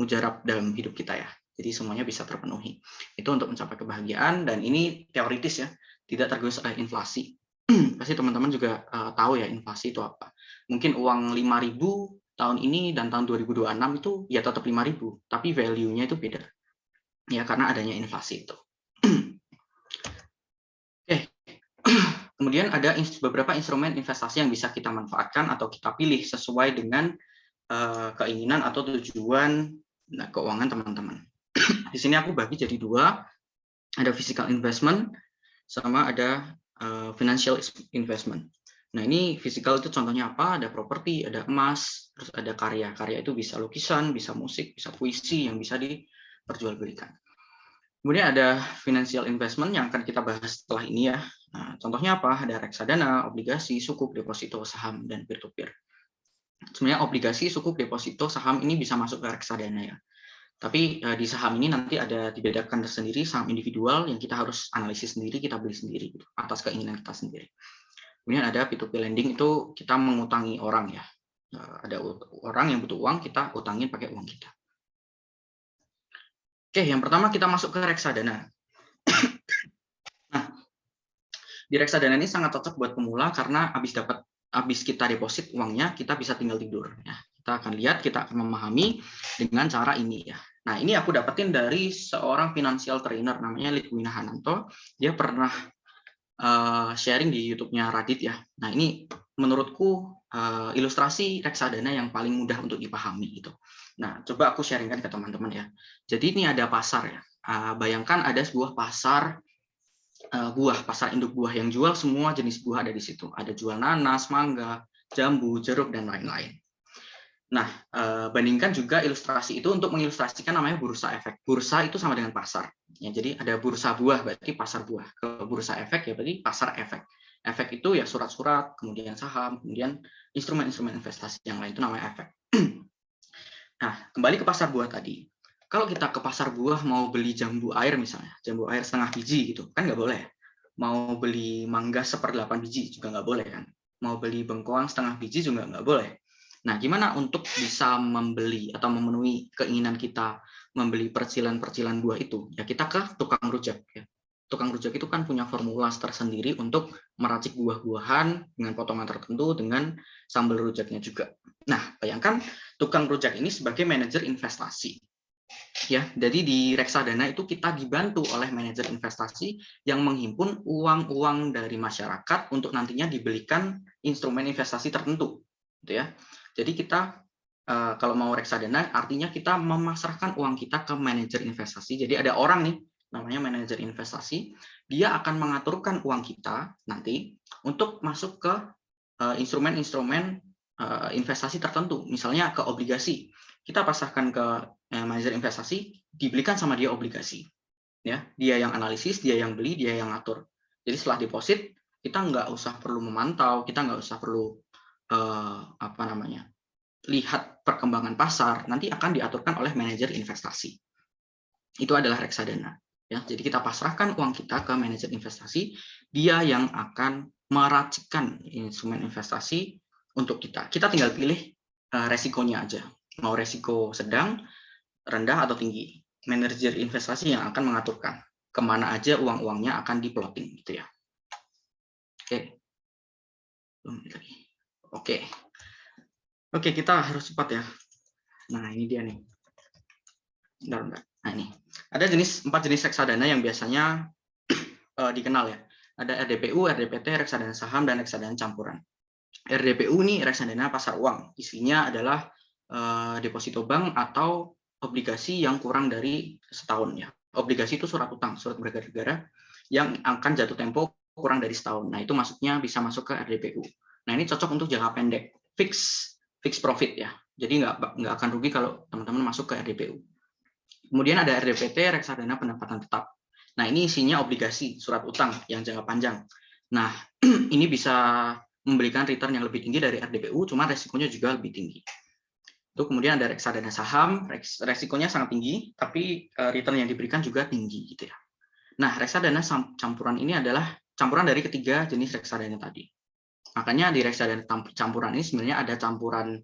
mujarab dalam hidup kita ya. Jadi semuanya bisa terpenuhi. Itu untuk mencapai kebahagiaan, dan ini teoritis ya, tidak tergerus oleh inflasi. Pasti teman-teman juga tahu ya inflasi itu apa. Mungkin uang 5.000 tahun ini dan tahun 2026 itu ya tetap 5.000, tapi value-nya itu beda. Ya karena adanya inflasi itu. Oke. Kemudian ada beberapa instrumen investasi yang bisa kita manfaatkan atau kita pilih sesuai dengan keinginan atau tujuan keuangan teman-teman. Di sini aku bagi jadi dua, ada physical investment sama ada financial investment. Nah ini physical itu contohnya apa? Ada properti, ada emas, terus ada karya. Karya itu bisa lukisan, bisa musik, bisa puisi yang bisa diperjualbelikan. Kemudian ada financial investment yang akan kita bahas setelah ini ya. Nah, contohnya apa? Ada reksadana, obligasi, sukuk, deposito, saham, dan peer-to-peer. Sebenarnya obligasi, sukuk, deposito, saham ini bisa masuk ke reksadana ya. Tapi di saham ini nanti ada dibedakan tersendiri, saham individual yang kita harus analisis sendiri, kita beli sendiri gitu, atas keinginan kita sendiri. Kemudian ada P2P lending, itu kita mengutangi orang ya. Ada orang yang butuh uang, kita utangin pakai uang kita. Oke, yang pertama kita masuk ke reksadana. Nah, di reksadana ini sangat cocok buat pemula karena habis kita deposit uangnya, kita bisa tinggal tidur. Ya. Kita akan lihat, kita akan memahami dengan cara ini ya. Nah, ini aku dapetin dari seorang financial trainer namanya Litwina Hananto. Dia pernah sharing di YouTube-nya Radit ya. Nah, ini menurutku ilustrasi reksadana yang paling mudah untuk dipahami gitu. Nah, coba aku sharingkan ke teman-teman ya. Jadi ini ada pasar ya. Bayangkan ada sebuah pasar buah, pasar induk buah yang jual semua jenis buah ada di situ. Ada jual nanas, mangga, jambu, jeruk, dan lain-lain. Nah, bandingkan juga ilustrasi itu untuk mengilustrasikan namanya bursa efek. Bursa itu sama dengan pasar. Ya, jadi ada bursa buah, berarti pasar buah. Kalau bursa efek ya berarti pasar efek. Efek itu ya surat-surat, kemudian saham, kemudian instrumen-instrumen investasi yang lain itu namanya efek. Nah, kembali ke pasar buah tadi. Kalau kita ke pasar buah mau beli jambu air misalnya, jambu air setengah biji gitu, kan nggak boleh. Mau beli mangga 1/8 biji juga nggak boleh kan. Mau beli bengkoang setengah biji juga nggak boleh. Nah, gimana untuk bisa membeli atau memenuhi keinginan kita membeli percilan-percilan buah itu? Ya kita ke tukang rujak. Ya. Tukang rujak itu kan punya formula tersendiri untuk meracik buah-buahan dengan potongan tertentu dengan sambal rujaknya juga. Nah, bayangkan tukang rujak ini sebagai manajer investasi. Ya, jadi di reksadana itu kita dibantu oleh manajer investasi yang menghimpun uang-uang dari masyarakat untuk nantinya dibelikan instrumen investasi tertentu, gitu ya. Jadi kita kalau mau reksadana artinya kita memasrahkan uang kita ke manajer investasi. Jadi ada orang nih namanya manajer investasi, dia akan mengaturkan uang kita nanti untuk masuk ke instrumen-instrumen investasi tertentu, misalnya ke obligasi. Kita pasrahkan ke manajer investasi, dibelikan sama dia obligasi. Ya, dia yang analisis, dia yang beli, dia yang ngatur. Jadi setelah deposit, kita nggak usah perlu memantau, kita nggak usah perlu lihat perkembangan pasar, nanti akan diaturkan oleh manajer investasi. Itu adalah reksadana. Ya, jadi kita pasrahkan uang kita ke manajer investasi, dia yang akan meracikkan instrumen investasi untuk kita. Kita tinggal pilih resikonya aja. Mau resiko sedang, rendah, atau tinggi. Manajer investasi yang akan mengaturkan kemana aja uang-uangnya akan diploting. Gitu ya. Oke. Oke, kita harus cepat ya. Nah, ini dia nih. Bentar. Nah, ini. Ada 4 jenis reksadana yang biasanya dikenal ya. Ada RDPU, RDPT, reksadana saham, dan reksadana campuran. RDPU ini reksadana pasar uang. Isinya adalah deposito bank atau obligasi yang kurang dari setahun ya. obligasi itu surat utang, surat berharga negara yang akan jatuh tempo kurang dari setahun. Nah, itu masuknya bisa masuk ke RDPU. Nah, ini cocok untuk jangka pendek, fix profit ya. Jadi nggak akan rugi kalau teman-teman masuk ke RDPU. Kemudian ada RDPT, reksadana pendapatan tetap. Nah, ini isinya obligasi, surat utang yang jangka panjang. Nah, ini bisa memberikan return yang lebih tinggi dari RDPU, cuma resikonya juga lebih tinggi. Itu kemudian ada reksadana saham, resikonya sangat tinggi, tapi return yang diberikan juga tinggi gitu ya. Nah, reksadana campuran ini adalah campuran dari ketiga jenis reksadana tadi. Makanya di reksadana campuran ini sebenarnya ada campuran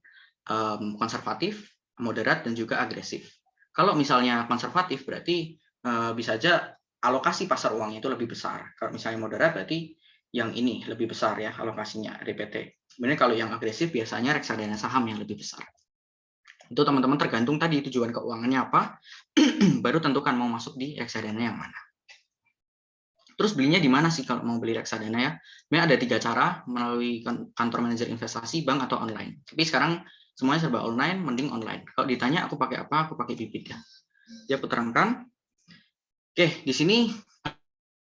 konservatif, moderat, dan juga agresif. Kalau misalnya konservatif berarti bisa aja alokasi pasar uangnya itu lebih besar. Kalau misalnya moderat berarti yang ini lebih besar ya alokasinya RDPT. Sebenarnya kalau yang agresif biasanya reksadana saham yang lebih besar. Itu teman-teman tergantung tadi tujuan keuangannya apa, baru tentukan mau masuk di reksadana yang mana. Terus belinya di mana sih kalau mau beli reksadana ya? Sebenarnya ada 3 cara, melalui kantor manajer investasi, bank, atau online. Tapi sekarang semuanya serba online, mending online. Kalau ditanya aku pakai apa, aku pakai Bibit ya. Ya, aku terangkan. Oke, di sini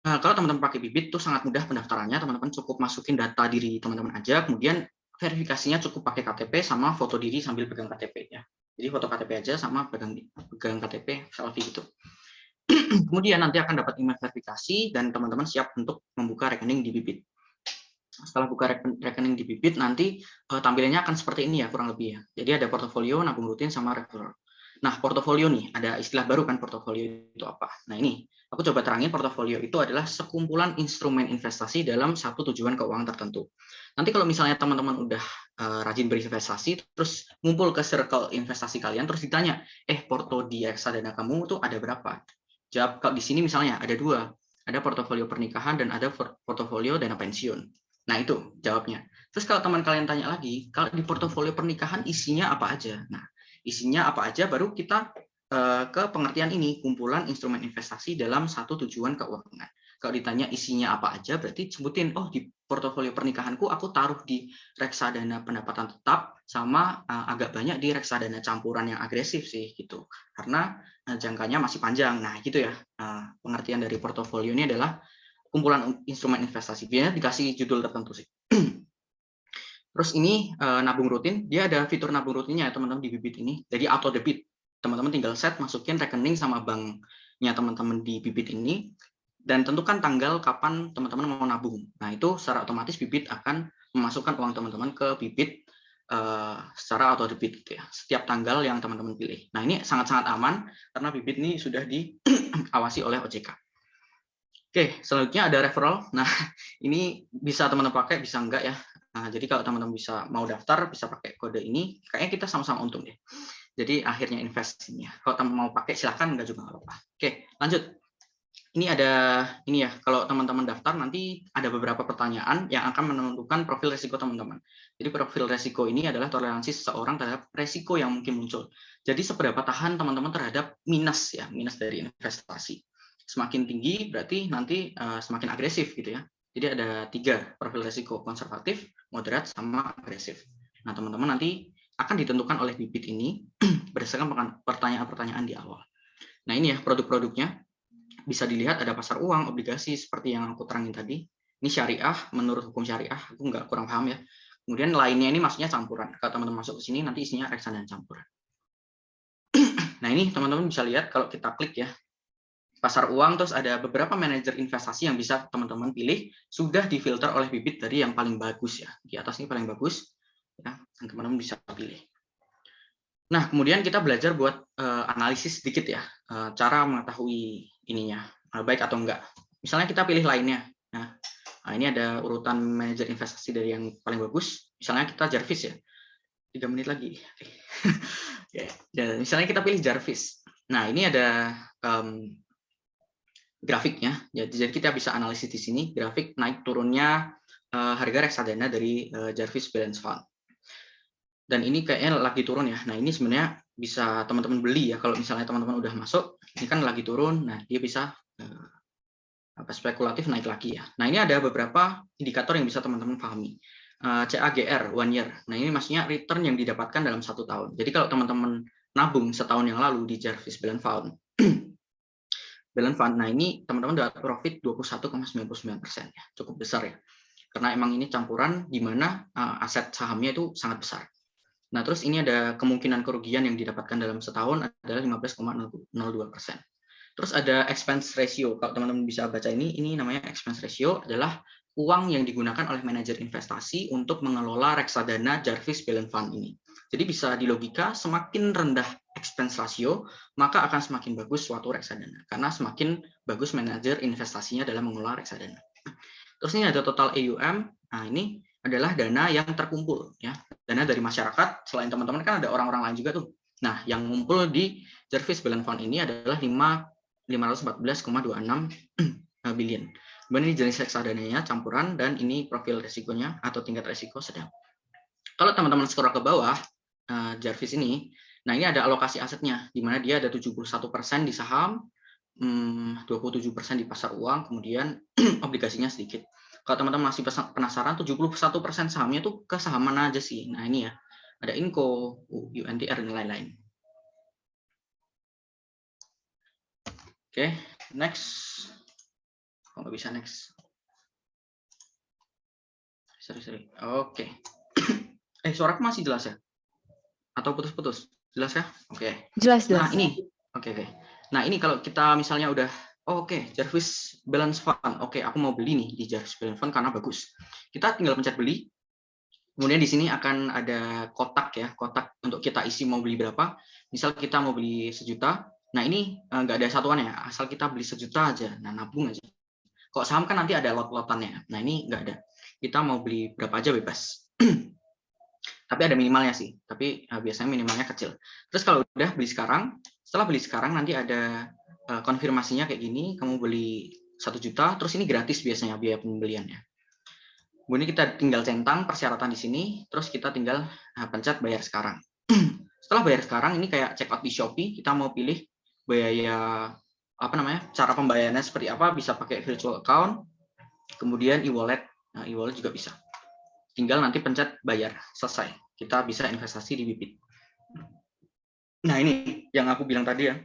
kalau teman-teman pakai Bibit itu sangat mudah pendaftarannya. Teman-teman cukup masukin data diri teman-teman aja, kemudian verifikasinya cukup pakai KTP sama foto diri sambil pegang KTP ya. Jadi foto KTP aja sama pegang KTP selfie gitu. Kemudian nanti akan dapat email verifikasi dan teman-teman siap untuk membuka rekening di Bibit. Setelah buka rekening di Bibit, nanti tampilannya akan seperti ini ya kurang lebih ya. Jadi ada portofolio, nabung rutin, sama referral. Nah, portofolio nih, ada istilah baru kan, portofolio itu apa? Nah, ini aku coba terangin. Portofolio itu adalah sekumpulan instrumen investasi dalam satu tujuan keuangan tertentu. Nanti kalau misalnya teman-teman udah rajin berinvestasi, terus ngumpul ke circle investasi kalian, terus ditanya, porto di reksadana kamu tuh ada berapa? Jawab, kalau di sini misalnya ada 2, ada portofolio pernikahan dan ada portofolio dana pensiun. Nah, itu jawabnya. Terus kalau teman kalian tanya lagi, kalau di portofolio pernikahan isinya apa aja? Nah, isinya apa aja baru kita ke pengertian ini, kumpulan instrumen investasi dalam satu tujuan keuangan. Kalau ditanya isinya apa aja, berarti sebutin, oh di portofolio pernikahanku aku taruh di reksadana pendapatan tetap sama agak banyak di reksadana campuran yang agresif sih gitu. Karena jangkanya masih panjang. Nah, gitu ya. Pengertian dari portofolio ini adalah kumpulan instrumen investasi. Biasanya dikasih judul tertentu sih. Terus ini nabung rutin, dia ada fitur nabung rutinnya ya teman-teman di Bibit ini. Jadi auto debit, teman-teman tinggal set masukin rekening sama banknya teman-teman di Bibit ini, dan tentukan tanggal kapan teman-teman mau nabung. Nah, itu secara otomatis Bibit akan memasukkan uang teman-teman ke Bibit secara auto debit gitu ya, setiap tanggal yang teman-teman pilih. Nah, ini sangat-sangat aman karena Bibit ini sudah diawasi oleh OJK. Oke, selanjutnya ada referral. Nah, ini bisa teman-teman pakai, bisa enggak ya. Nah, jadi kalau teman-teman bisa mau daftar, bisa pakai kode ini. Kayaknya kita sama-sama untung deh. Jadi akhirnya investasinya. Kalau teman mau pakai, silahkan, enggak juga nggak apa-apa. Oke, lanjut. Ini ada, ini ya, kalau teman-teman daftar nanti ada beberapa pertanyaan yang akan menentukan profil resiko teman-teman. Jadi profil resiko ini adalah toleransi seseorang terhadap resiko yang mungkin muncul. Jadi seberapa tahan teman-teman terhadap minus ya, minus dari investasi. Semakin tinggi berarti nanti semakin agresif gitu ya. Jadi ada 3 profil resiko, konservatif, moderat, sama agresif. Nah, teman-teman nanti akan ditentukan oleh Bibit ini berdasarkan pertanyaan-pertanyaan di awal. Nah, ini ya produk-produknya. Bisa dilihat ada pasar uang, obligasi seperti yang aku terangin tadi. Ini syariah, menurut hukum syariah, aku nggak kurang paham ya. Kemudian lainnya ini maksudnya campuran. Kalau teman-teman masuk ke sini nanti isinya reksadana campuran. Nah, ini teman-teman bisa lihat kalau kita klik ya. Pasar uang, terus ada beberapa manajer investasi yang bisa teman-teman pilih, sudah difilter oleh Bibit dari yang paling bagus ya. Di atas ini paling bagus, ya, yang teman-teman bisa pilih. Nah, kemudian kita belajar buat analisis sedikit ya, cara mengetahui ininya, baik atau enggak. Misalnya kita pilih lainnya. Nah, ini ada urutan manajer investasi dari yang paling bagus. Misalnya kita Jarvis ya. 3 menit lagi. Ya, misalnya kita pilih Jarvis. Nah, ini ada grafiknya. Jadi kita bisa analisis di sini grafik naik turunnya harga reksadana dari Jarvis Balance Fund. Dan ini kayaknya lagi turun ya. Nah, ini sebenarnya bisa teman-teman beli ya. Kalau misalnya teman-teman udah masuk, ini kan lagi turun. Nah, dia bisa spekulatif naik lagi ya. Nah, ini ada beberapa indikator yang bisa teman-teman pahami. CAGR 1 year. Nah, ini maksudnya return yang didapatkan dalam 1 tahun. Jadi kalau teman-teman nabung setahun yang lalu di Jarvis Balance Fund, balance fund. Nah, ini teman-teman dapat profit 21,99%, ya, cukup besar ya. Karena emang ini campuran di mana aset sahamnya itu sangat besar. Nah, terus ini ada kemungkinan kerugian yang didapatkan dalam setahun adalah 15,02%. Terus ada expense ratio. Kalau teman-teman bisa baca ini namanya expense ratio adalah uang yang digunakan oleh manajer investasi untuk mengelola reksadana Jarvis Balance Fund ini. Jadi bisa dilogika semakin rendah expense ratio, maka akan semakin bagus suatu reksadana. Karena semakin bagus manajer investasinya dalam mengelola reksadana. Terus ini ada total AUM. Nah, ini adalah dana yang terkumpul, ya. Dana dari masyarakat. Selain teman-teman kan ada orang-orang lain juga tuh. Nah, yang ngumpul di Jarvis Balance Fund ini adalah 514,26 billion. Kemudian ini jenis reksadananya campuran dan ini profil risikonya atau tingkat risiko sedang. Kalau teman-teman scroll ke bawah Jarvis ini, nah ini ada alokasi asetnya di mana dia ada 71% di saham, 27% di pasar uang, kemudian obligasinya sedikit. Kalau teman-teman masih penasaran, 71% sahamnya tuh ke saham mana aja sih? Nah ini ya, ada Inco, UNTR, dan lain-lain. Oke, next. Kok nggak bisa next? Sorry. Oke. Suaraku masih jelas ya? Atau putus-putus? Jelas ya? Oke. Jelas. Nah ini, oke. Nah ini kalau kita misalnya udah, Jarvis Balance Fund. Oke, aku mau beli nih di Jarvis Balance Fund karena bagus. Kita tinggal pencet beli. Kemudian di sini akan ada kotak ya, kotak untuk kita isi mau beli berapa. Misal kita mau beli 1 juta. Nah ini nggak ada satuannya, asal kita beli 1 juta aja. Nah nabung aja. Kok saham kan nanti ada lot-lotannya. Nah ini nggak ada. Kita mau beli berapa aja bebas. Tapi ada minimalnya sih. Tapi biasanya minimalnya kecil. Terus kalau udah beli sekarang, setelah beli sekarang nanti ada konfirmasinya kayak gini. Kamu beli 1 juta, terus ini gratis biasanya biaya pembeliannya. Kemudian kita tinggal centang persyaratan di sini, terus kita tinggal pencet bayar sekarang. Setelah bayar sekarang, ini kayak check out di Shopee. Kita mau pilih biaya cara pembayarannya seperti apa, bisa pakai virtual account, kemudian e-wallet. Nah, e-wallet juga bisa. Tinggal nanti pencet bayar, selesai. Kita bisa investasi di Bibit. Nah, ini yang aku bilang tadi ya.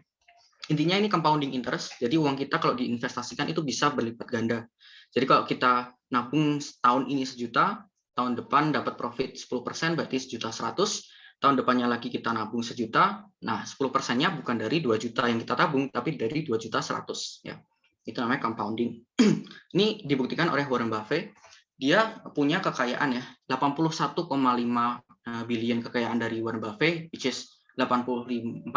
Intinya ini compounding interest, jadi uang kita kalau diinvestasikan itu bisa berlipat ganda. Jadi kalau kita nabung tahun ini 1 juta, tahun depan dapat profit 10%, berarti 1.100.000. Tahun depannya lagi kita nabung 1 juta, nah 10%-nya bukan dari 2 juta yang kita tabung, tapi dari 2.100.000. Ya. Itu namanya compounding. Ini dibuktikan oleh Warren Buffett. Dia punya kekayaan ya, 81,5 billion kekayaan dari Warren Buffett, which is 84,5,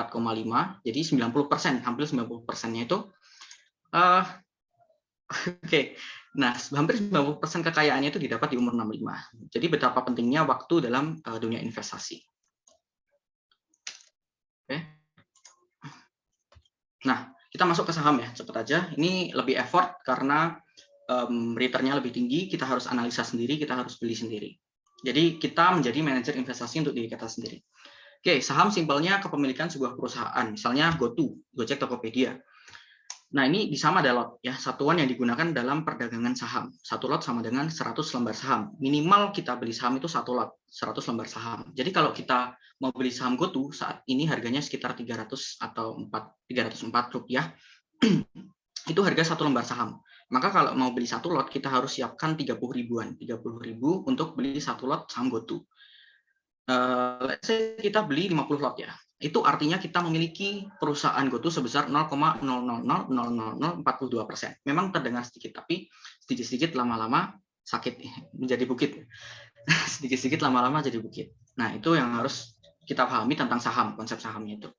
jadi 90%, hampir 90%-nya itu. Nah hampir 90% kekayaannya itu didapat di umur 65. Jadi betapa pentingnya waktu dalam dunia investasi. Nah, kita masuk ke saham ya, cepat aja. Ini lebih effort karena return-nya lebih tinggi, kita harus analisa sendiri, kita harus beli sendiri. Jadi kita menjadi manajer investasi untuk diri kita sendiri. Oke, saham simpelnya kepemilikan sebuah perusahaan, misalnya GoTo, Gojek, Tokopedia. Nah, ini sama ada lot ya, satuan yang digunakan dalam perdagangan saham. 1 lot sama dengan 100 lembar saham. Minimal kita beli saham itu 1 lot, 100 lembar saham. Jadi kalau kita mau beli saham GoTo saat ini harganya sekitar 300 atau 304 rupiah. Itu harga 1 lembar saham. Maka kalau mau beli 1 lot kita harus siapkan 30 ribuan, 30.000 untuk beli 1 lot saham GoTo. Let's say kita beli 50 lot ya. Itu artinya kita memiliki perusahaan GoTo sebesar 0,0000042%. Memang terdengar sedikit, tapi sedikit-sedikit lama-lama sakit menjadi bukit. Sedikit-sedikit lama-lama jadi bukit. Nah, itu yang harus kita pahami tentang saham, konsep sahamnya itu.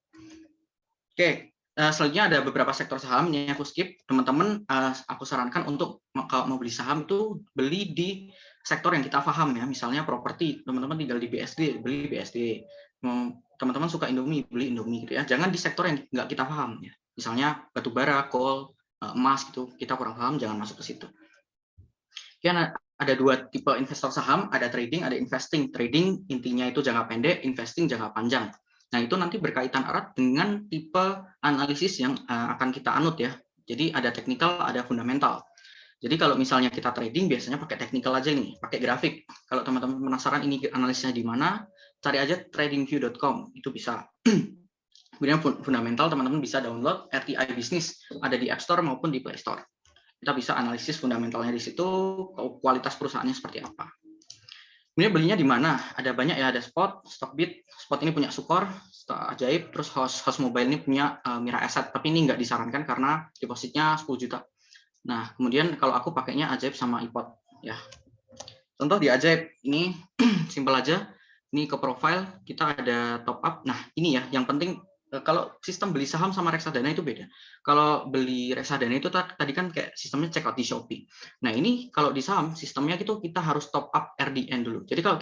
Oke, selanjutnya ada beberapa sektor saham yang aku skip. Teman-teman, aku sarankan untuk kalau mau beli saham itu beli di sektor yang kita paham ya. Misalnya properti, teman-teman tinggal di BSD, beli BSD. Teman-teman suka Indomie, beli Indomie gitu ya. Jangan di sektor yang nggak kita paham ya. Misalnya batu bara, coal, emas gitu, kita kurang paham, jangan masuk ke situ. Kemudian ada 2 tipe investor saham, ada trading, ada investing. Trading intinya itu jangka pendek, investing jangka panjang. Nah, itu nanti berkaitan erat dengan tipe analisis yang akan kita anut ya. Jadi ada technical, ada fundamental. Jadi kalau misalnya kita trading biasanya pakai technical aja nih, pakai grafik. Kalau teman-teman penasaran ini analisisnya di mana, cari aja tradingview.com, itu bisa. Kemudian fundamental, teman-teman bisa download RTI Business, ada di App Store maupun di Play Store. Kita bisa analisis fundamentalnya di situ, kualitas perusahaannya seperti apa. Kemudian belinya di mana? Ada banyak ya, ada Spot, Stockbit. Spot ini punya Sukor, Ajaib, terus Host Mobile ini punya Mira Asset, tapi ini nggak disarankan karena depositnya 10 juta. Nah, kemudian kalau aku pakainya Ajaib sama iPod ya. Contoh di Ajaib ini simpel aja. Ini ke profile kita ada top up. Nah, ini ya yang penting. Kalau sistem beli saham sama reksadana itu beda. Kalau beli reksadana itu tadi kan kayak sistemnya check out di Shopee. Nah, ini kalau di saham sistemnya itu kita harus top up RDN dulu. Jadi kalau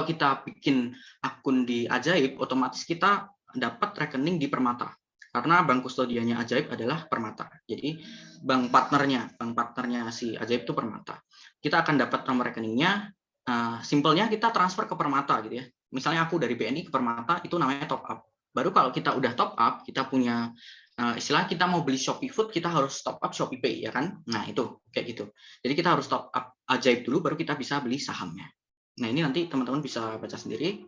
kita bikin akun di Ajaib, otomatis kita dapat rekening di Permata. Karena bank kustodiannya Ajaib adalah Permata. Jadi bank partnernya si Ajaib itu Permata. Kita akan dapat nomor rekeningnya. Simpelnya kita transfer ke Permata gitu ya. Misalnya aku dari BNI ke Permata, itu namanya top up. Baru kalau kita udah top up, kita punya istilah kita mau beli Shopee Food, kita harus top up Shopee Pay ya kan. Nah itu kayak gitu. Jadi kita harus top up Ajaib dulu, baru kita bisa beli sahamnya. Nah ini nanti teman-teman bisa baca sendiri.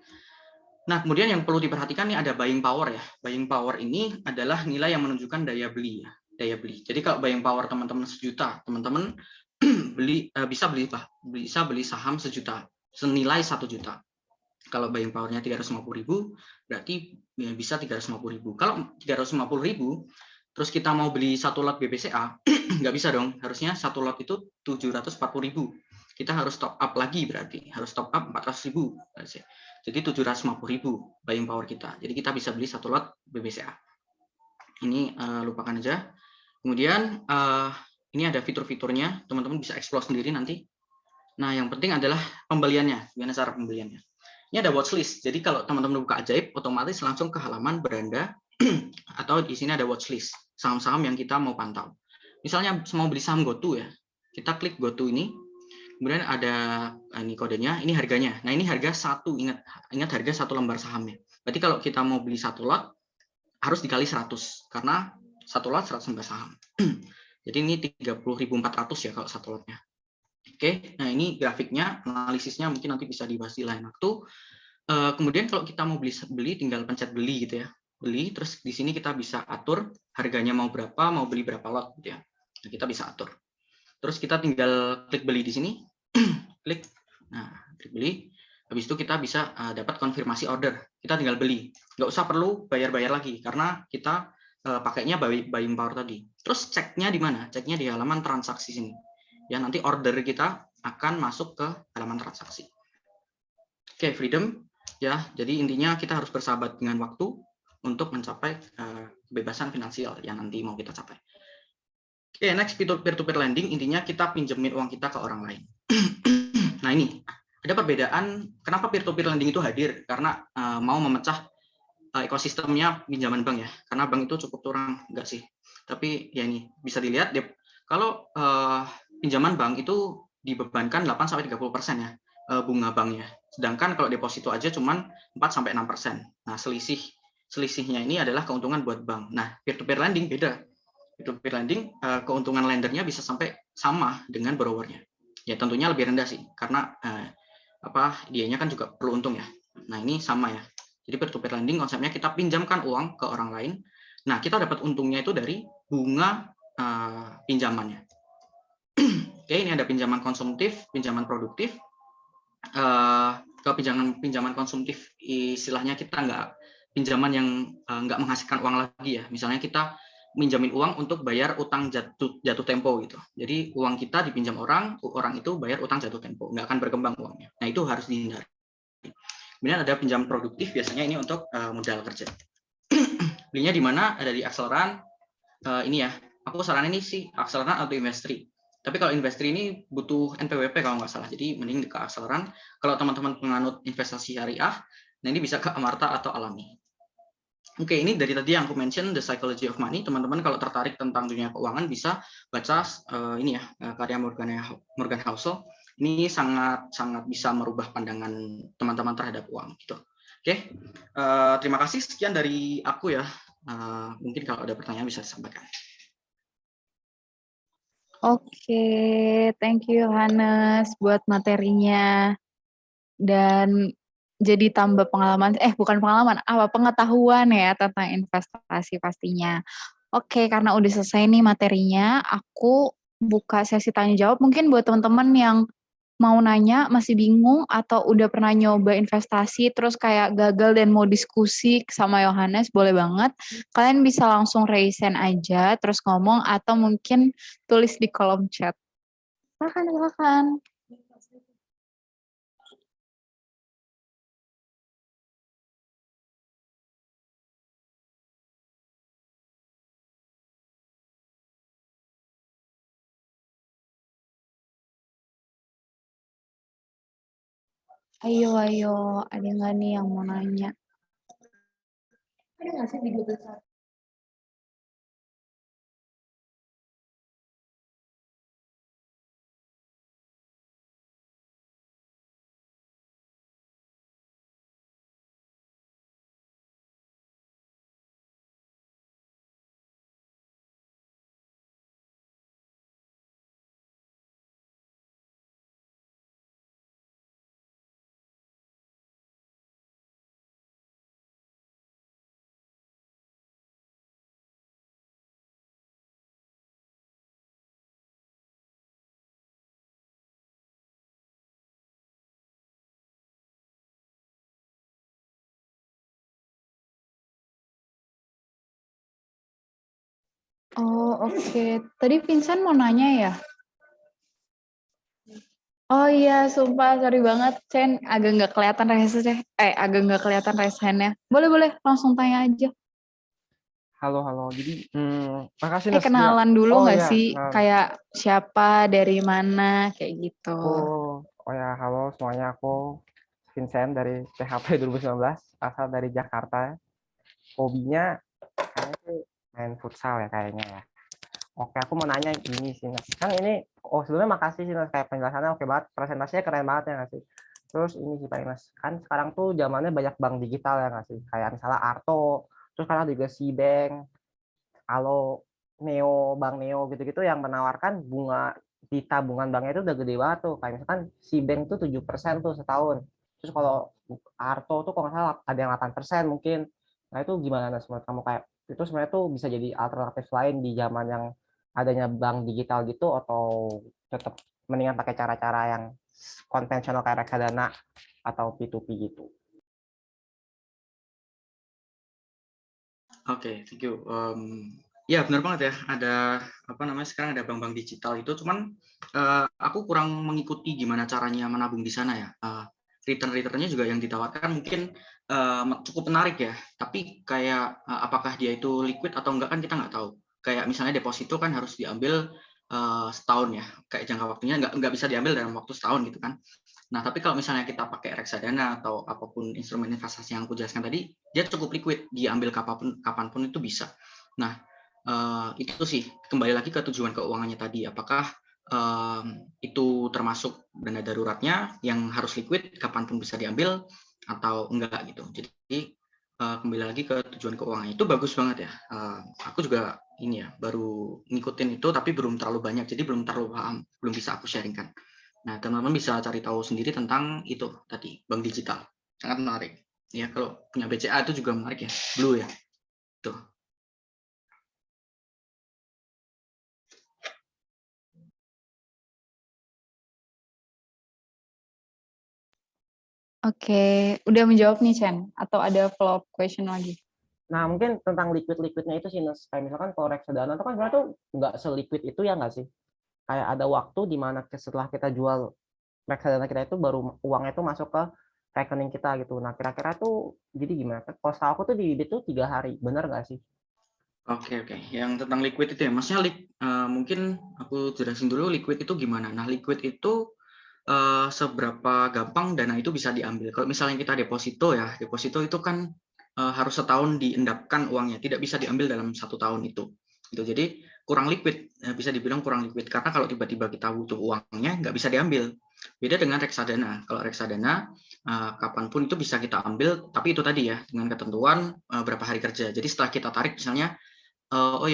Nah kemudian yang perlu diperhatikan nih ada buying power ya. Buying power ini adalah nilai yang menunjukkan daya beli ya. Daya beli. Jadi kalau buying power teman-teman 1 juta, teman-teman bisa beli saham 1 juta senilai 1 juta. Kalau buying powernya 350.000 berarti ya bisa 350.000. Kalau 350.000 terus kita mau beli 1 lot BBCA nggak bisa dong, harusnya 1 lot itu 740.000. Kita harus top up lagi, berarti harus top up 400.000. Jadi 750.000 buying power kita. Jadi kita bisa beli 1 lot BBCA. Ini lupakan aja. Kemudian ini ada fitur-fiturnya, teman-teman bisa explore sendiri nanti. Nah, yang penting adalah pembeliannya. Gimana cara pembeliannya? Ini ada watchlist. Jadi kalau teman-teman buka Ajaib, otomatis langsung ke halaman beranda atau di sini ada watchlist, saham-saham yang kita mau pantau. Misalnya mau beli saham GoTo ya, kita klik GoTo ini, kemudian ada ini kodenya, ini harganya. Nah ini harga 1, ingat harga 1 lembar sahamnya. Berarti kalau kita mau beli 1 lot harus dikali 100 karena 1 lot 100 lembar saham. Jadi ini 30.400 ya kalau 1 lotnya. Oke, nah ini grafiknya, analisisnya mungkin nanti bisa dibahas di lain waktu. Kemudian kalau kita mau beli tinggal pencet beli gitu ya. Beli, terus di sini kita bisa atur harganya mau berapa, mau beli berapa lot gitu ya. Nah, kita bisa atur. Terus kita tinggal klik beli di sini. Klik. Nah, klik beli. Habis itu kita bisa dapat konfirmasi order. Kita tinggal beli. Nggak usah perlu bayar-bayar lagi karena kita pakainya buying power tadi. Terus ceknya di mana? Ceknya di halaman transaksi sini. Ya, nanti order kita akan masuk ke halaman transaksi. Oke, freedom. Ya, jadi intinya kita harus bersahabat dengan waktu untuk mencapai kebebasan finansial yang nanti mau kita capai. Oke, next peer-to-peer lending, intinya kita pinjemin uang kita ke orang lain. Nah ini, ada perbedaan, kenapa peer-to-peer lending itu hadir? Karena mau memecah ekosistemnya pinjaman bank ya, karena bank itu cukup curang, enggak sih? Tapi ya ini, bisa dilihat, kalau pinjaman bank itu dibebankan 8-30% ya, bunga banknya. Sedangkan kalau deposito aja cuman 4-6%. Nah, selisihnya ini adalah keuntungan buat bank. Nah, peer-to-peer lending beda. Peer-to-peer lending, keuntungan lendernya bisa sampai sama dengan borrowernya. Ya tentunya lebih rendah sih, karena dianya kan juga perlu untung ya. Nah ini sama ya. Jadi peer-to-peer lending konsepnya kita pinjamkan uang ke orang lain. Nah kita dapat untungnya itu dari bunga pinjamannya. Oke, ini ada pinjaman konsumtif, pinjaman produktif. Kalau pinjaman konsumtif istilahnya kita pinjaman yang nggak menghasilkan uang lagi ya. Misalnya kita minjamin uang untuk bayar utang jatuh tempo gitu. Jadi uang kita dipinjam orang itu bayar utang jatuh tempo, nggak akan berkembang uangnya. Nah itu harus dihindari. Kemudian ada pinjam produktif, biasanya ini untuk modal kerja. Belinya di mana? Ada di Akseleran. Ini ya, aku saranin ini sih Akseleran atau Investri. Tapi kalau Investri ini butuh NPWP kalau nggak salah, jadi mending ke Akseleran. Kalau teman-teman penganut investasi syariah, nah ini bisa ke Amarta atau Alami. Oke, ini dari tadi yang aku mention, The Psychology of Money. Teman-teman kalau tertarik tentang dunia keuangan bisa baca ini ya, karya Morgan Housel. Ini sangat bisa merubah pandangan teman-teman terhadap uang gitu. Oke, terima kasih, sekian dari aku ya. Mungkin kalau ada pertanyaan bisa disampaikan. Oke, thank you Hannes buat materinya. Dan jadi tambah pengalaman, bukan pengalaman, pengetahuan ya tentang investasi pastinya. Oke, karena udah selesai nih materinya, aku buka sesi tanya jawab mungkin buat teman-teman yang mau nanya, masih bingung, atau udah pernah nyoba investasi, terus kayak gagal dan mau diskusi sama Yohanes, boleh banget. Kalian bisa langsung raise hand aja, terus ngomong, atau mungkin tulis di kolom chat. Silakan. Ayo, ada nggak nih yang mau nanya? Ada nggak sih video besar? Oh, oke. Tadi Vincent mau nanya ya? Oh iya, sumpah sorry banget, Chen, agak nggak kelihatan raise-hand-nya. Boleh, langsung tanya aja. Halo. Jadi, makasih Nes. Kenalan dulu nggak ya, sih? Kayak siapa, dari mana, kayak gitu. halo semuanya. Aku Vincent dari PHP 2019, asal dari Jakarta. Hobinya kayaknya sih main futsal ya kayaknya ya. Oke, aku mau nanya gini sih, Nes. Kan ini, sebelumnya makasih sih, Nes. Kayak penjelasannya oke banget, presentasinya keren banget ya nggak sih? Terus ini sih Pak Mas, kan sekarang tuh zamannya banyak bank digital ya nggak sih? Kayak misalnya Arto, terus sekarang juga Cbank, kalau Bank Neo gitu-gitu yang menawarkan bunga di tabungan banknya itu udah gede banget tuh. Kayak misalkan Cbank tuh 7% tuh setahun. Terus kalau Arto tuh kalau nggak salah ada yang 8% mungkin. Nah itu gimana Nas menurut kamu, kayak itu sebenarnya tuh bisa jadi alternatif lain di zaman yang adanya bank digital gitu, atau tetap mendingan pakai cara-cara yang konvensional kayak reksadana atau P2P gitu? Oke, thank you. Ya benar banget ya. Ada apa namanya, sekarang ada bank-bank digital itu. Cuman aku kurang mengikuti gimana caranya menabung di sana ya. Return-returnnya juga yang ditawarkan mungkin cukup menarik ya. Tapi kayak apakah dia itu liquid atau enggak kan kita nggak tahu. Kayak misalnya deposito kan harus diambil setahun ya. Kayak jangka waktunya nggak bisa diambil dalam waktu setahun gitu kan. Nah, tapi kalau misalnya kita pakai reksadana atau apapun instrumen investasi yang aku jelaskan tadi, dia cukup liquid, diambil kapanpun itu bisa. Nah, itu sih kembali lagi ke tujuan keuangannya tadi. Apakah itu termasuk dana daruratnya yang harus liquid, kapanpun bisa diambil atau enggak gitu. Jadi kembali lagi ke tujuan keuangannya. Itu bagus banget ya. Aku juga ini ya baru ngikutin itu, tapi belum terlalu banyak, jadi belum terlalu paham, belum bisa aku sharingkan. Nah, teman-teman bisa cari tahu sendiri tentang itu tadi, bank digital. Sangat menarik. Ya, kalau punya BCA itu juga menarik ya, Blue ya. Tuh. Oke, udah menjawab nih, Chen? Atau ada follow-up question lagi? Nah, mungkin tentang liquid-liquidnya itu sih, Nes. Kayak misalkan kalau reksadana itu kan sebenarnya tuh nggak se-liquid itu ya nggak sih? Kayak ada waktu di mana setelah kita jual reksadana kita itu baru uangnya itu masuk ke rekening kita gitu. Nah, kira-kira tuh jadi gimana? Kalau setahu aku tuh di debit tuh 3 hari, bener nggak sih? Oke. Yang tentang liquid itu ya, maksudnya mungkin aku jelasin dulu liquid itu gimana. Nah, liquid itu seberapa gampang dana itu bisa diambil. Kalau misalnya kita deposito ya, deposito itu kan harus setahun diendapkan uangnya, tidak bisa diambil dalam 1 tahun itu. Gitu. Jadi kurang liquid, bisa dibilang kurang liquid karena kalau tiba-tiba kita butuh uangnya nggak bisa diambil. Beda dengan reksadana. Kalau reksadana kapanpun itu bisa kita ambil, tapi itu tadi ya dengan ketentuan berapa hari kerja. Jadi setelah kita tarik misalnya,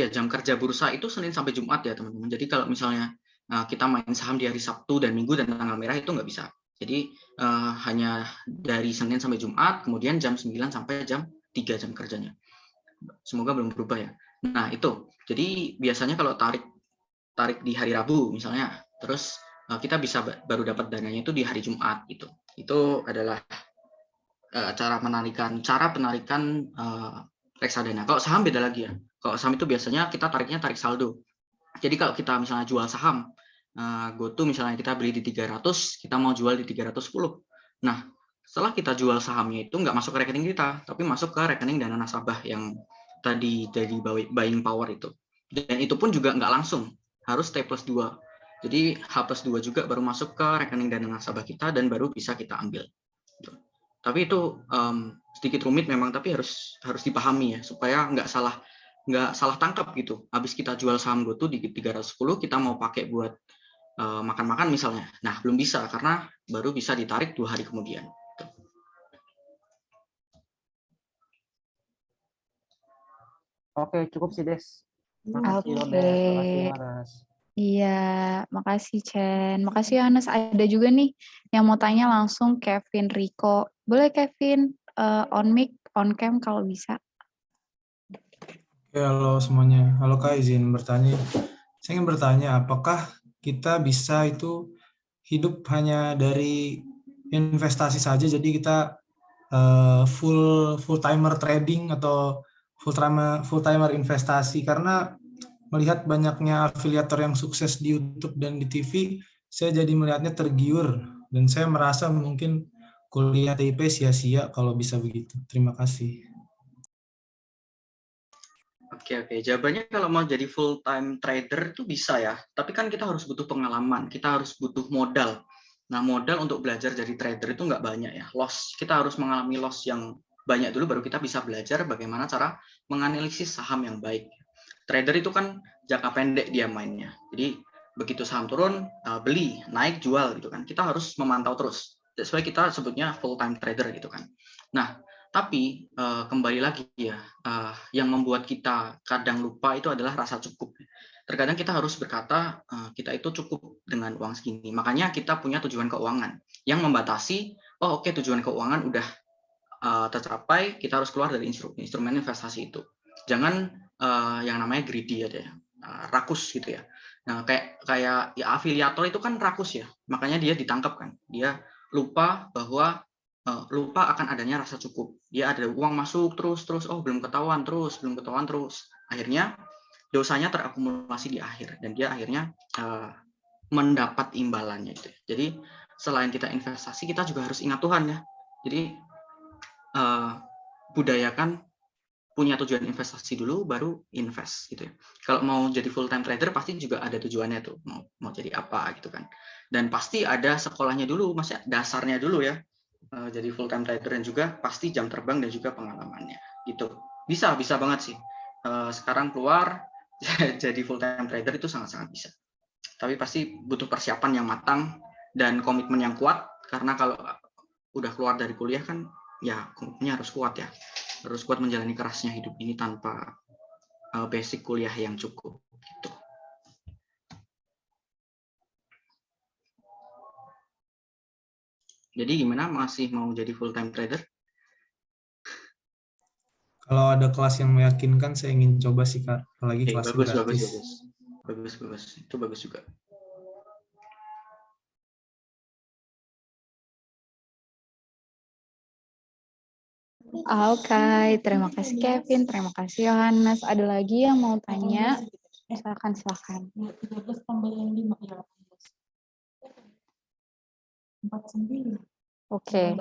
jam kerja bursa itu Senin sampai Jumat ya teman-teman. Jadi kalau misalnya kita main saham di hari Sabtu dan Minggu dan tanggal merah itu nggak bisa. Jadi hanya dari Senin sampai Jumat, kemudian jam 9 sampai jam 3 jam kerjanya. Semoga belum berubah ya. Nah, itu. Jadi biasanya kalau tarik di hari Rabu misalnya, terus kita bisa baru dapat dananya itu di hari Jumat gitu. Itu adalah cara penarikan reksadana. Kalau saham beda lagi ya. Kalau saham itu biasanya kita tarik saldo. Jadi kalau kita misalnya jual saham, GoTo misalnya kita beli di 300, kita mau jual di 310. Nah, setelah kita jual sahamnya itu nggak masuk ke rekening kita, tapi masuk ke rekening dana nasabah yang tadi dari buying power itu. Dan itu pun juga nggak langsung, harus T+2. Jadi H+2 juga baru masuk ke rekening dana nasabah kita dan baru bisa kita ambil. Tapi itu sedikit rumit memang, tapi harus dipahami ya, supaya nggak salah tangkap gitu. Habis kita jual saham GoTo di 310, kita mau pakai buat makan-makan misalnya. Nah, belum bisa karena baru bisa ditarik 2 hari kemudian. Oke, cukup sih, Des. Oke. Makasih loh, Des. Makasih, Yohanes. Iya, makasih Chen. Makasih Yohanes. Ada juga nih yang mau tanya langsung Kevin Rico. Boleh Kevin on mic, on cam kalau bisa. Oke, halo semuanya. Halo Kak, izin bertanya. Saya ingin bertanya, apakah kita bisa itu hidup hanya dari investasi saja, jadi kita full timer trading atau full timer investasi? Karena melihat banyaknya afiliator yang sukses di YouTube dan di TV, saya jadi melihatnya tergiur dan saya merasa mungkin kuliah TIP sia-sia kalau bisa begitu. Terima kasih. Oke. Jawabannya kalau mau jadi full time trader itu bisa ya, tapi kan kita harus butuh pengalaman, kita harus butuh modal. Nah, modal untuk belajar jadi trader itu nggak banyak ya. Loss, kita harus mengalami loss yang banyak dulu baru kita bisa belajar bagaimana cara menganalisis saham yang baik. Trader itu kan jangka pendek dia mainnya. Jadi begitu saham turun, beli, naik, jual gitu kan. Kita harus memantau terus. That's why kita sebutnya full time trader gitu kan. Nah, tapi kembali lagi ya, yang membuat kita kadang lupa itu adalah rasa cukup. Terkadang kita harus berkata kita itu cukup dengan uang segini. Makanya kita punya tujuan keuangan yang membatasi, oh oke, tujuan keuangan udah tercapai, kita harus keluar dari instrumen investasi itu. Jangan yang namanya greedy ya, rakus gitu ya. Nah, kayak ya, afiliator itu kan rakus ya, makanya dia ditangkap kan. Dia lupa bahwa lupa akan adanya rasa cukup. Dia ada uang masuk terus, oh belum ketahuan terus. Akhirnya dosanya terakumulasi di akhir dan dia akhirnya mendapat imbalannya itu. Jadi selain kita investasi, kita juga harus ingat Tuhan ya. Jadi budayakan punya tujuan investasi dulu baru invest gitu ya. Kalau mau jadi full time trader pasti juga ada tujuannya tuh, mau jadi apa gitu kan. Dan pasti ada sekolahnya dulu, masih dasarnya dulu ya. Jadi full time trader dan juga pasti jam terbang dan juga pengalamannya gitu. Bisa banget sih. Sekarang keluar jadi full time trader itu sangat-sangat bisa. Tapi pasti butuh persiapan yang matang dan komitmen yang kuat, karena kalau udah keluar dari kuliah kan ya komitmennya harus kuat ya. Harus kuat menjalani kerasnya hidup ini tanpa basic kuliah yang cukup gitu. Jadi gimana, masih mau jadi full time trader? Kalau ada kelas yang meyakinkan, saya ingin coba sih Kak, apalagi kelas gratis. Bagus. Itu bagus juga. Oke, terima kasih Kevin, terima kasih Yohanes. Ada lagi yang mau tanya? Silakan. 13 tambah yang 5 ya 49. Oke.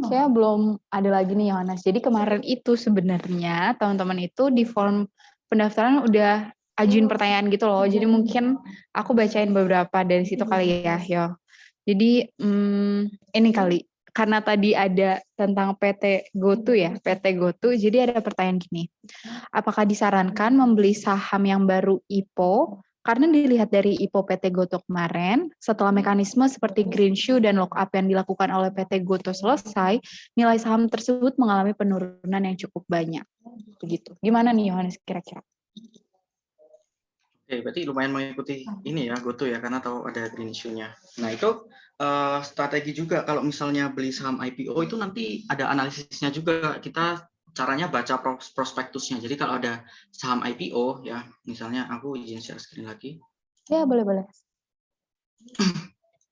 Kayak belum ada lagi nih Yohanes. Jadi kemarin itu sebenarnya teman-teman itu di form pendaftaran udah ajuin pertanyaan gitu loh. Jadi mungkin aku bacain beberapa dari situ kali ya, Yo. Jadi ini kali, karena tadi ada tentang PT GoTo ya, PT GoTo, jadi ada pertanyaan gini. Apakah disarankan membeli saham yang baru IPO? Karena dilihat dari IPO PT GoTo kemarin, setelah mekanisme seperti green shoe dan lock-up yang dilakukan oleh PT GoTo selesai, nilai saham tersebut mengalami penurunan yang cukup banyak. Begitu. Gimana nih Yohanes kira-kira? Oke, berarti lumayan mengikuti ini ya, GoTo ya, karena tahu ada green issue-nya. Nah, itu strategi juga kalau misalnya beli saham IPO itu nanti ada analisisnya juga. Kita caranya baca prospektusnya. Jadi kalau ada saham IPO ya, misalnya aku izin share screen lagi. Ya, boleh.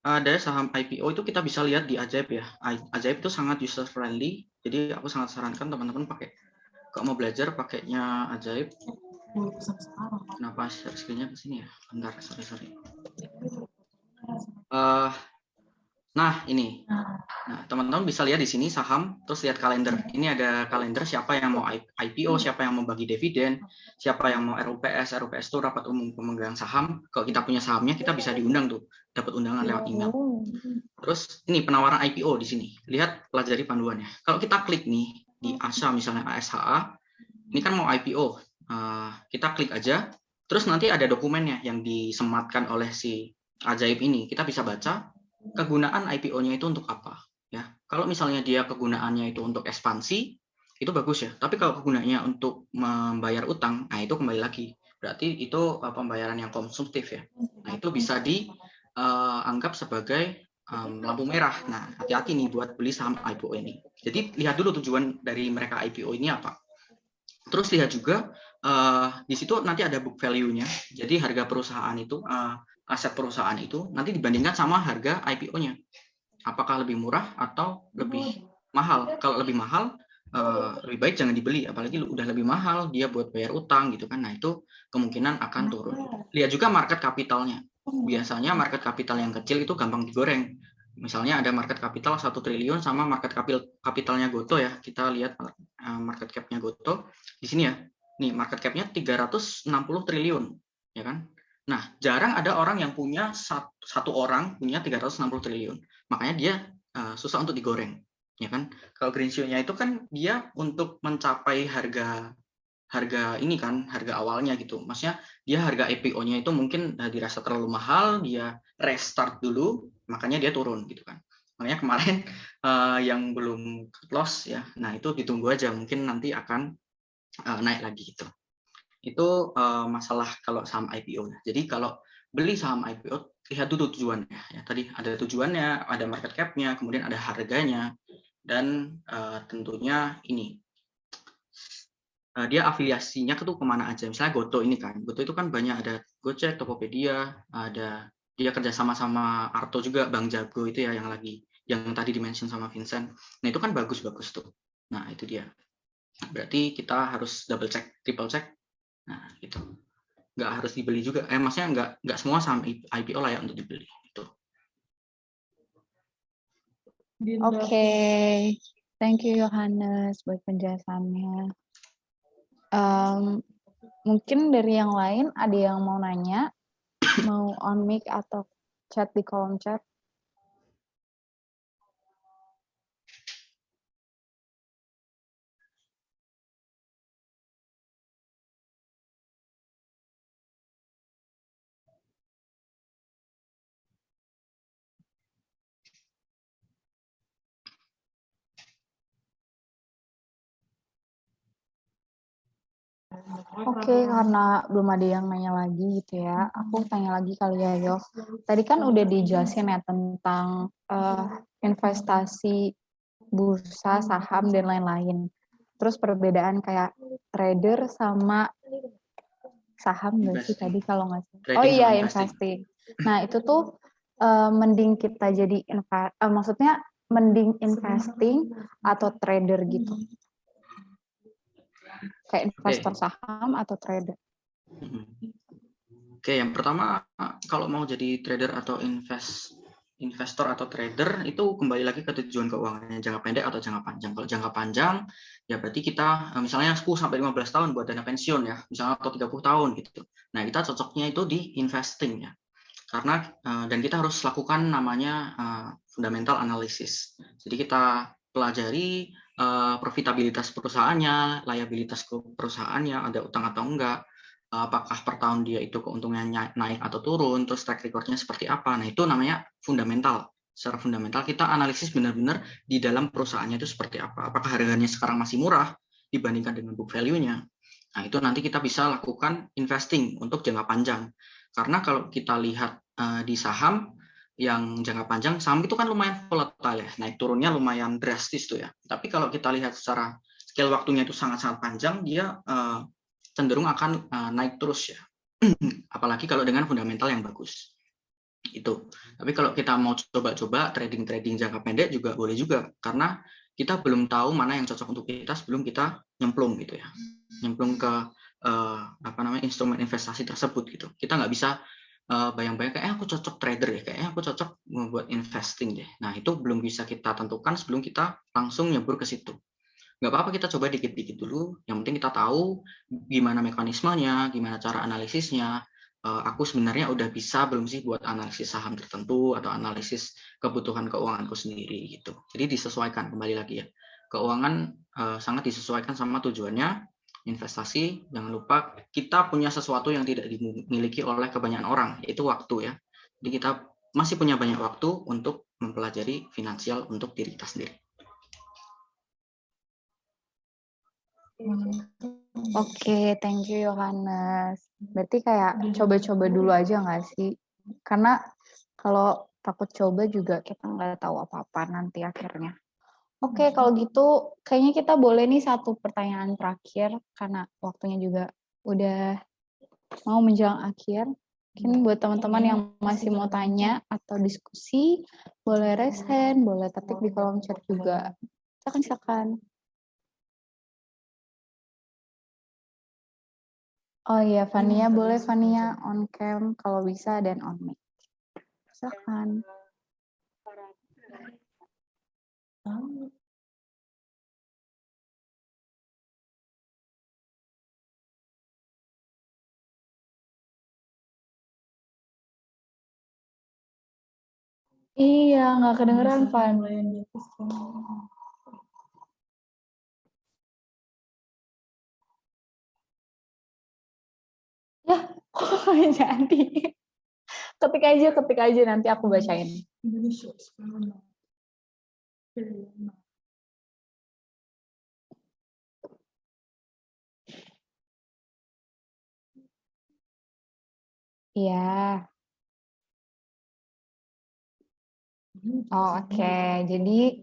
Ada saham IPO itu kita bisa lihat di Ajaib ya. Ajaib itu sangat user friendly. Jadi aku sangat sarankan teman-teman pakai. Kalau mau belajar pakainya Ajaib. Kenapa share screen-nya ke sini ya? Bentar, sorry. Nah, ini. Nah, teman-teman bisa lihat di sini saham, terus lihat kalender. Ini ada kalender siapa yang mau IPO, siapa yang mau bagi dividen, siapa yang mau RUPS. RUPS itu rapat umum pemegang saham. Kalau kita punya sahamnya, kita bisa diundang tuh, dapat undangan lewat email. Terus ini penawaran IPO di sini. Lihat, pelajari panduannya. Kalau kita klik nih di ASA misalnya ASHA, ini kan mau IPO. Kita klik aja, terus nanti ada dokumennya yang disematkan oleh si Ajaib ini. Kita bisa baca kegunaan IPO-nya itu untuk apa. Ya, kalau misalnya dia kegunaannya itu untuk ekspansi, itu bagus ya. Tapi kalau kegunaannya untuk membayar utang, nah itu kembali lagi. Berarti itu pembayaran yang konsumtif ya. Nah itu bisa dianggap sebagai lampu merah. Nah hati-hati nih buat beli saham IPO ini. Jadi lihat dulu tujuan dari mereka IPO ini apa. Terus lihat juga di situ nanti ada book value-nya. Jadi harga perusahaan itu, aset perusahaan itu nanti dibandingkan sama harga IPO-nya. Apakah lebih murah atau lebih mahal? Kalau lebih mahal, lebih baik jangan dibeli. Apalagi udah lebih mahal, dia buat bayar utang gitu kan. Nah itu kemungkinan akan turun. Lihat juga market capital-nya. Biasanya market capital yang kecil itu gampang digoreng. Misalnya ada market capital 1 triliun sama market capitalnya GoTo ya. Kita lihat market cap-nya GoTo di sini ya. Nih market cap-nya 360 triliun, ya kan? Nah, jarang ada orang yang punya satu orang punya 360 triliun. Makanya dia susah untuk digoreng, ya kan? Kalau green shoe-nya itu kan dia untuk mencapai harga ini kan, harga awalnya gitu. Maksudnya dia harga IPO-nya itu mungkin dirasa terlalu mahal, dia restart dulu, makanya dia turun gitu kan. Makanya kemarin yang belum close ya, nah itu ditunggu aja, mungkin nanti akan naik lagi gitu. Itu masalah kalau saham IPO. Jadi kalau beli saham IPO, lihat dulu tujuannya. Ya, tadi ada tujuannya, ada market cap-nya, kemudian ada harganya, dan tentunya ini dia afiliasinya tuh kemana aja. Misalnya GoTo ini kan, GoTo itu kan banyak, ada Gojek, Tokopedia, ada dia kerjasama sama Arto juga, Bang Jago itu ya yang tadi dimention sama Vincent. Nah itu kan bagus-bagus tuh. Nah itu dia. Berarti kita harus double check, triple check. Nah itu nggak harus dibeli juga. Maksudnya nggak semua saham IPO layak untuk dibeli. Itu. Oke. Thank you Yohanes buat penjelasannya. Mungkin dari yang lain ada yang mau nanya, mau on mic atau chat di kolom chat. Oke, karena belum ada yang nanya lagi gitu ya, aku tanya lagi kali ya, Yov. Tadi kan udah dijelasin ya tentang investasi bursa, saham, dan lain-lain. Terus perbedaan kayak trader sama saham nggak sih tadi kalau nggak salah? Oh iya, investing. Nah, itu tuh mending kita jadi maksudnya mending investing atau trader gitu. Kayak investor saham atau trader. Oke, yang pertama kalau mau jadi trader atau investor atau trader itu kembali lagi ke tujuan keuangannya, jangka pendek atau jangka panjang. Kalau jangka panjang ya berarti kita misalnya 10 sampai 15 tahun buat dana pensiun ya, misalnya atau 30 tahun gitu. Nah, kita cocoknya itu di investing ya. Karena dan kita harus lakukan namanya fundamental analysis. Jadi kita pelajari profitabilitas perusahaannya, liabilitas perusahaannya, ada utang atau enggak, apakah per tahun dia itu keuntungannya naik atau turun, terus track record-nya seperti apa. Nah, itu namanya fundamental. Secara fundamental kita analisis benar-benar di dalam perusahaannya itu seperti apa. Apakah harganya sekarang masih murah dibandingkan dengan book value-nya? Nah, itu nanti kita bisa lakukan investing untuk jangka panjang. Karena kalau kita lihat di saham yang jangka panjang, saham itu kan lumayan volatile ya, naik turunnya lumayan drastis tuh ya. Tapi kalau kita lihat secara scale waktunya itu sangat-sangat panjang, dia cenderung akan naik terus ya. Apalagi kalau dengan fundamental yang bagus. Itu. Tapi kalau kita mau coba-coba trading jangka pendek juga boleh juga, karena kita belum tahu mana yang cocok untuk kita sebelum kita nyemplung gitu ya, nyemplung ke instrumen investasi tersebut gitu. Kita nggak bisa bayang-bayang kayak aku cocok trader ya, kayaknya aku cocok membuat investing deh. Nah itu belum bisa kita tentukan sebelum kita langsung nyebur ke situ. Nggak apa-apa kita coba dikit-dikit dulu. Yang penting kita tahu gimana mekanismenya, gimana cara analisisnya. Aku sebenarnya udah bisa belum sih buat analisis saham tertentu atau analisis kebutuhan keuanganku sendiri gitu. Jadi disesuaikan kembali lagi ya. Keuangan sangat disesuaikan sama tujuannya. Investasi, jangan lupa kita punya sesuatu yang tidak dimiliki oleh kebanyakan orang, yaitu waktu ya. Jadi kita masih punya banyak waktu untuk mempelajari finansial untuk diri kita sendiri. Oke, thank you Yohanes. Berarti kayak coba-coba dulu aja nggak sih? Karena kalau takut coba juga kita nggak tahu apa-apa nanti akhirnya. Oke, kalau gitu kayaknya kita boleh nih satu pertanyaan terakhir karena waktunya juga udah mau menjelang akhir. Mungkin buat teman-teman yang masih mau tanya atau diskusi, boleh raise hand, boleh ketik di kolom chat juga. Silakan. Oh iya, Fania boleh Fania on cam kalau bisa dan on mic. Silakan. Iya, nggak kedengeran, Fan. Ya, kok jadi? Ketik aja nanti aku bacain. Iya. Oh, oke. Jadi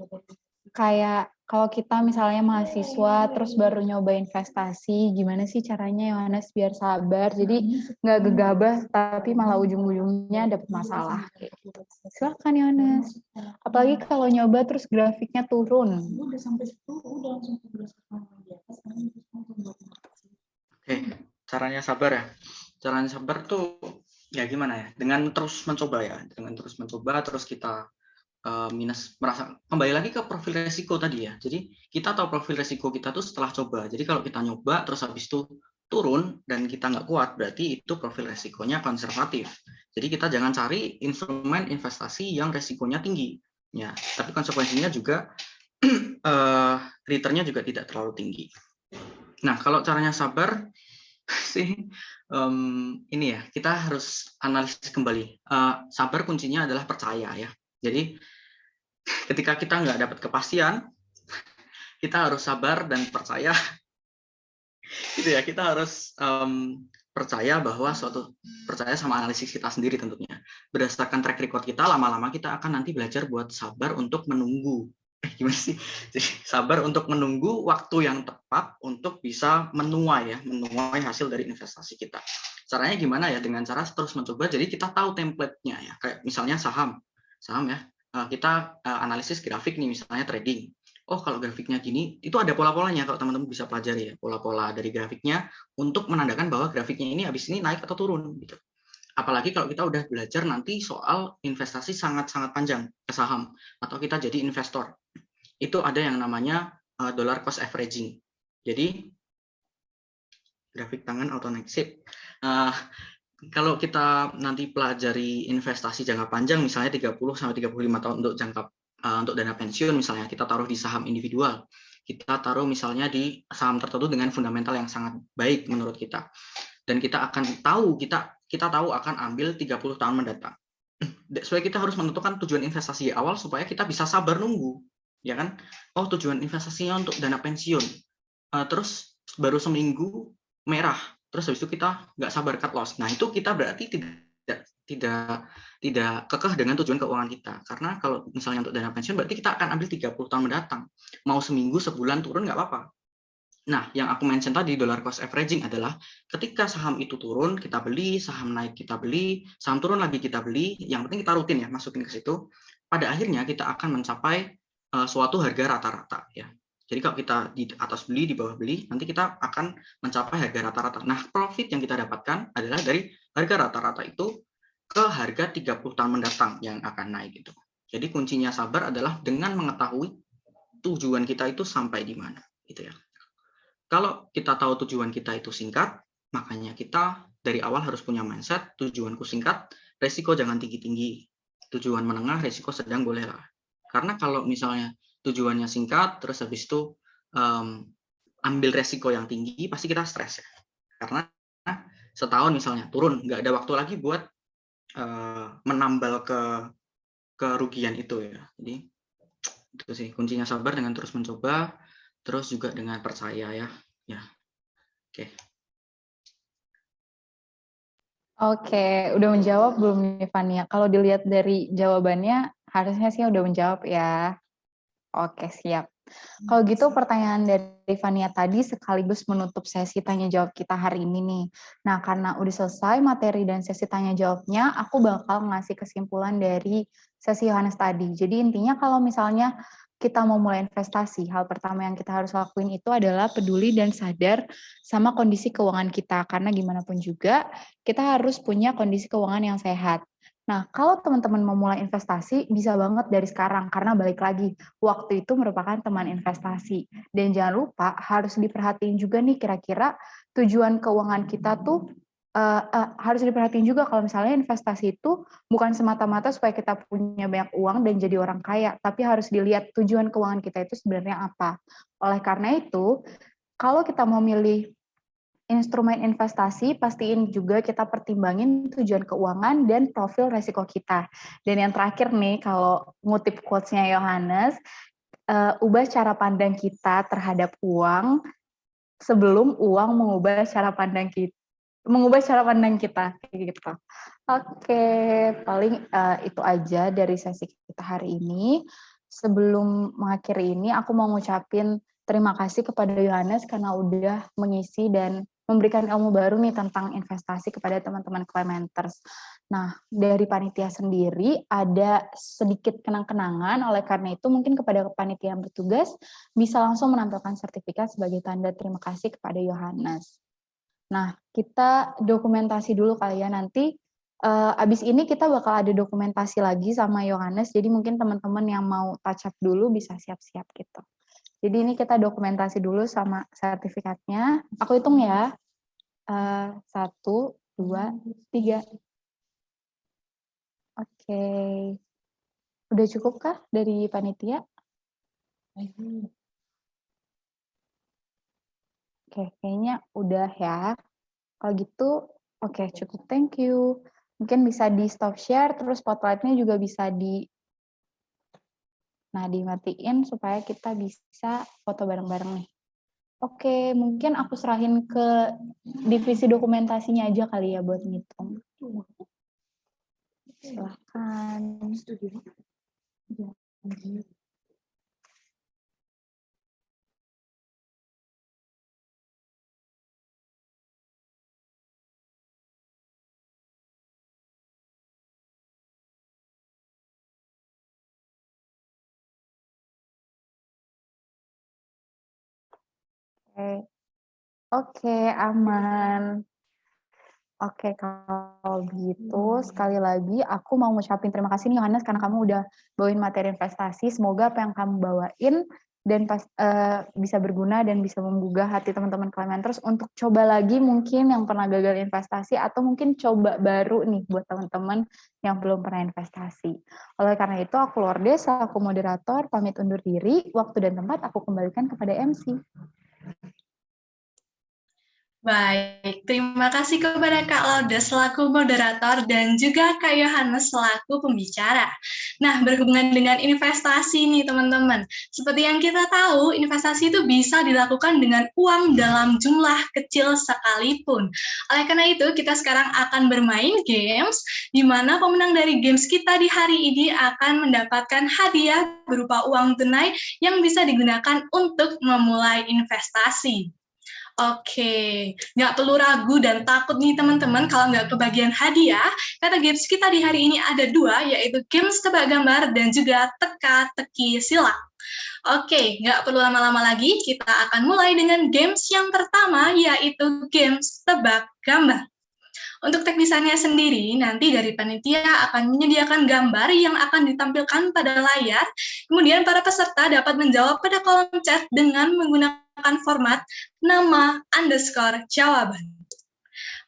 kayak kalau kita misalnya mahasiswa terus baru nyoba investasi, gimana sih caranya Yohanes biar sabar? Jadi nggak gegabah tapi malah ujung-ujungnya dapet masalah. Gitu. Silakan Yohanes. Apalagi kalau nyoba terus grafiknya turun. Oke, caranya sabar ya. Caranya sabar tuh ya gimana ya? Dengan terus mencoba ya. Dengan terus mencoba terus kita merasa kembali lagi ke profil resiko tadi ya. Jadi kita tahu profil resiko kita tuh setelah coba. Jadi kalau kita nyoba terus habis itu turun dan kita nggak kuat, berarti itu profil resikonya konservatif. Jadi kita jangan cari instrumen investasi yang resikonya tinggi. Ya, tapi konsekuensinya juga returnnya juga tidak terlalu tinggi. Nah, kalau caranya sabar sih ini ya, kita harus analisis kembali. Sabar kuncinya adalah percaya ya. Jadi ketika kita nggak dapat kepastian, kita harus sabar dan percaya. Gitu ya, kita harus percaya bahwa percaya sama analisis kita sendiri tentunya. Berdasarkan track record kita, lama-lama kita akan nanti belajar buat sabar untuk menunggu. Gimana sih? Jadi sabar untuk menunggu waktu yang tepat untuk bisa menuai hasil dari investasi kita. Caranya gimana ya? Dengan cara terus mencoba. Jadi kita tahu template-nya ya. Kayak misalnya saham ya. Kita analisis grafik nih, misalnya trading. Oh, kalau grafiknya gini, itu ada pola-polanya kalau teman-teman bisa pelajari ya, pola-pola dari grafiknya untuk menandakan bahwa grafiknya ini habis ini naik atau turun gitu. Apalagi kalau kita udah belajar nanti soal investasi sangat-sangat panjang ke saham atau kita jadi investor. Itu ada yang namanya dollar cost averaging. Jadi grafik tangan auto naik sip. Kalau kita nanti pelajari investasi jangka panjang, misalnya 30 sampai 35 tahun untuk dana pensiun, misalnya kita taruh di saham individual, kita taruh misalnya di saham tertentu dengan fundamental yang sangat baik menurut kita, dan kita akan tahu kita tahu akan ambil 30 tahun mendatang. Supaya kita harus menentukan tujuan investasi awal supaya kita bisa sabar nunggu, ya kan? Oh, tujuan investasinya untuk dana pensiun, terus baru seminggu merah, terus habis itu kita nggak sabar cut loss. Nah, itu kita berarti tidak kekeh dengan tujuan keuangan kita. Karena kalau misalnya untuk dana pensiun berarti kita akan ambil 30 tahun mendatang. Mau seminggu, sebulan turun nggak apa-apa. Nah, yang aku mention tadi dollar cost averaging adalah ketika saham itu turun kita beli, saham naik kita beli, saham turun lagi kita beli, yang penting kita rutin ya masukin ke situ. Pada akhirnya kita akan mencapai suatu harga rata-rata ya. Jadi kalau kita di atas beli, di bawah beli, nanti kita akan mencapai harga rata-rata. Nah, profit yang kita dapatkan adalah dari harga rata-rata itu ke harga 30 tahun mendatang yang akan naik itu. Jadi kuncinya sabar adalah dengan mengetahui tujuan kita itu sampai di mana gitu ya. Kalau kita tahu tujuan kita itu singkat, makanya kita dari awal harus punya mindset, tujuanku singkat, resiko jangan tinggi-tinggi. Tujuan menengah, resiko sedang bolehlah. Karena kalau misalnya tujuannya singkat, terus habis itu ambil resiko yang tinggi, pasti kita stres ya. Karena setahun misalnya turun, nggak ada waktu lagi buat menambal kerugian itu ya. Jadi itu sih kuncinya sabar dengan terus mencoba, terus juga dengan percaya ya. Oke. Oke, udah menjawab belum nih Fania? Kalau dilihat dari jawabannya, harusnya sih udah menjawab ya. Oke, siap. Kalau gitu pertanyaan dari Fania tadi sekaligus menutup sesi tanya jawab kita hari ini nih. Nah, karena udah selesai materi dan sesi tanya jawabnya, aku bakal ngasih kesimpulan dari sesi Yohanes tadi. Jadi intinya kalau misalnya kita mau mulai investasi, hal pertama yang kita harus lakuin itu adalah peduli dan sadar sama kondisi keuangan kita. Karena gimana pun juga, kita harus punya kondisi keuangan yang sehat. Nah, kalau teman-teman mau mulai investasi, bisa banget dari sekarang. Karena balik lagi, waktu itu merupakan teman investasi. Dan jangan lupa, harus diperhatiin juga nih kira-kira tujuan keuangan kita tuh, harus diperhatiin juga kalau misalnya investasi itu bukan semata-mata supaya kita punya banyak uang dan jadi orang kaya, tapi harus dilihat tujuan keuangan kita itu sebenarnya apa. Oleh karena itu, kalau kita mau milih instrumen investasi, pastiin juga kita pertimbangin tujuan keuangan dan profil resiko kita. Dan yang terakhir nih, kalau ngutip quotes-nya Yohanes, ubah cara pandang kita terhadap uang sebelum uang mengubah cara pandang kita. Gitu. Oke, paling itu aja dari sesi kita hari ini. Sebelum mengakhiri ini, aku mau ngucapin terima kasih kepada Yohanes karena udah mengisi dan memberikan ilmu baru nih tentang investasi kepada teman-teman Clementers. Nah, dari panitia sendiri ada sedikit kenang-kenangan, oleh karena itu mungkin kepada panitia yang bertugas bisa langsung menampilkan sertifikat sebagai tanda terima kasih kepada Yohanes. Nah, kita dokumentasi dulu kali ya, nanti abis ini kita bakal ada dokumentasi lagi sama Yohanes, jadi mungkin teman-teman yang mau touch up dulu bisa siap-siap gitu. Jadi ini kita dokumentasi dulu sama sertifikatnya. Aku hitung ya. 1, 2, 3. Oke. Udah cukup kah dari panitia? Oke, kayaknya udah ya. Kalau gitu, oke, cukup. Thank you. Mungkin bisa di stop share, terus spotlight-nya juga bisa dimatiin supaya kita bisa foto bareng-bareng nih. Oke, mungkin aku serahin ke divisi dokumentasinya aja kali ya buat ngitung. Silahkan. Oke, aman. Oke, kalau gitu sekali lagi aku mau ngucapin terima kasih nih Yohanes karena kamu udah bawain materi investasi. Semoga apa yang kamu bawain dan bisa berguna dan bisa menggugah hati teman-teman Clementers untuk coba lagi mungkin yang pernah gagal investasi atau mungkin coba baru nih buat teman-teman yang belum pernah investasi. Oleh karena itu aku Lourdes, aku moderator, pamit undur diri. Waktu dan tempat aku kembalikan kepada MC. Baik, terima kasih kepada Kak Lauda selaku moderator dan juga Kak Yohanes selaku pembicara. Nah, berhubungan dengan investasi nih teman-teman. Seperti yang kita tahu, investasi itu bisa dilakukan dengan uang dalam jumlah kecil sekalipun. Oleh karena itu, kita sekarang akan bermain games, di mana pemenang dari games kita di hari ini akan mendapatkan hadiah berupa uang tunai yang bisa digunakan untuk memulai investasi. Oke, nggak perlu ragu dan takut nih teman-teman kalau nggak kebagian hadiah, karena games kita di hari ini ada dua, yaitu games tebak gambar dan juga teka-teki silang. Oke, nggak perlu lama-lama lagi, kita akan mulai dengan games yang pertama, yaitu games tebak gambar. Untuk teknisannya sendiri, nanti dari panitia akan menyediakan gambar yang akan ditampilkan pada layar, kemudian para peserta dapat menjawab pada kolom chat dengan menggunakan format nama underscore jawaban.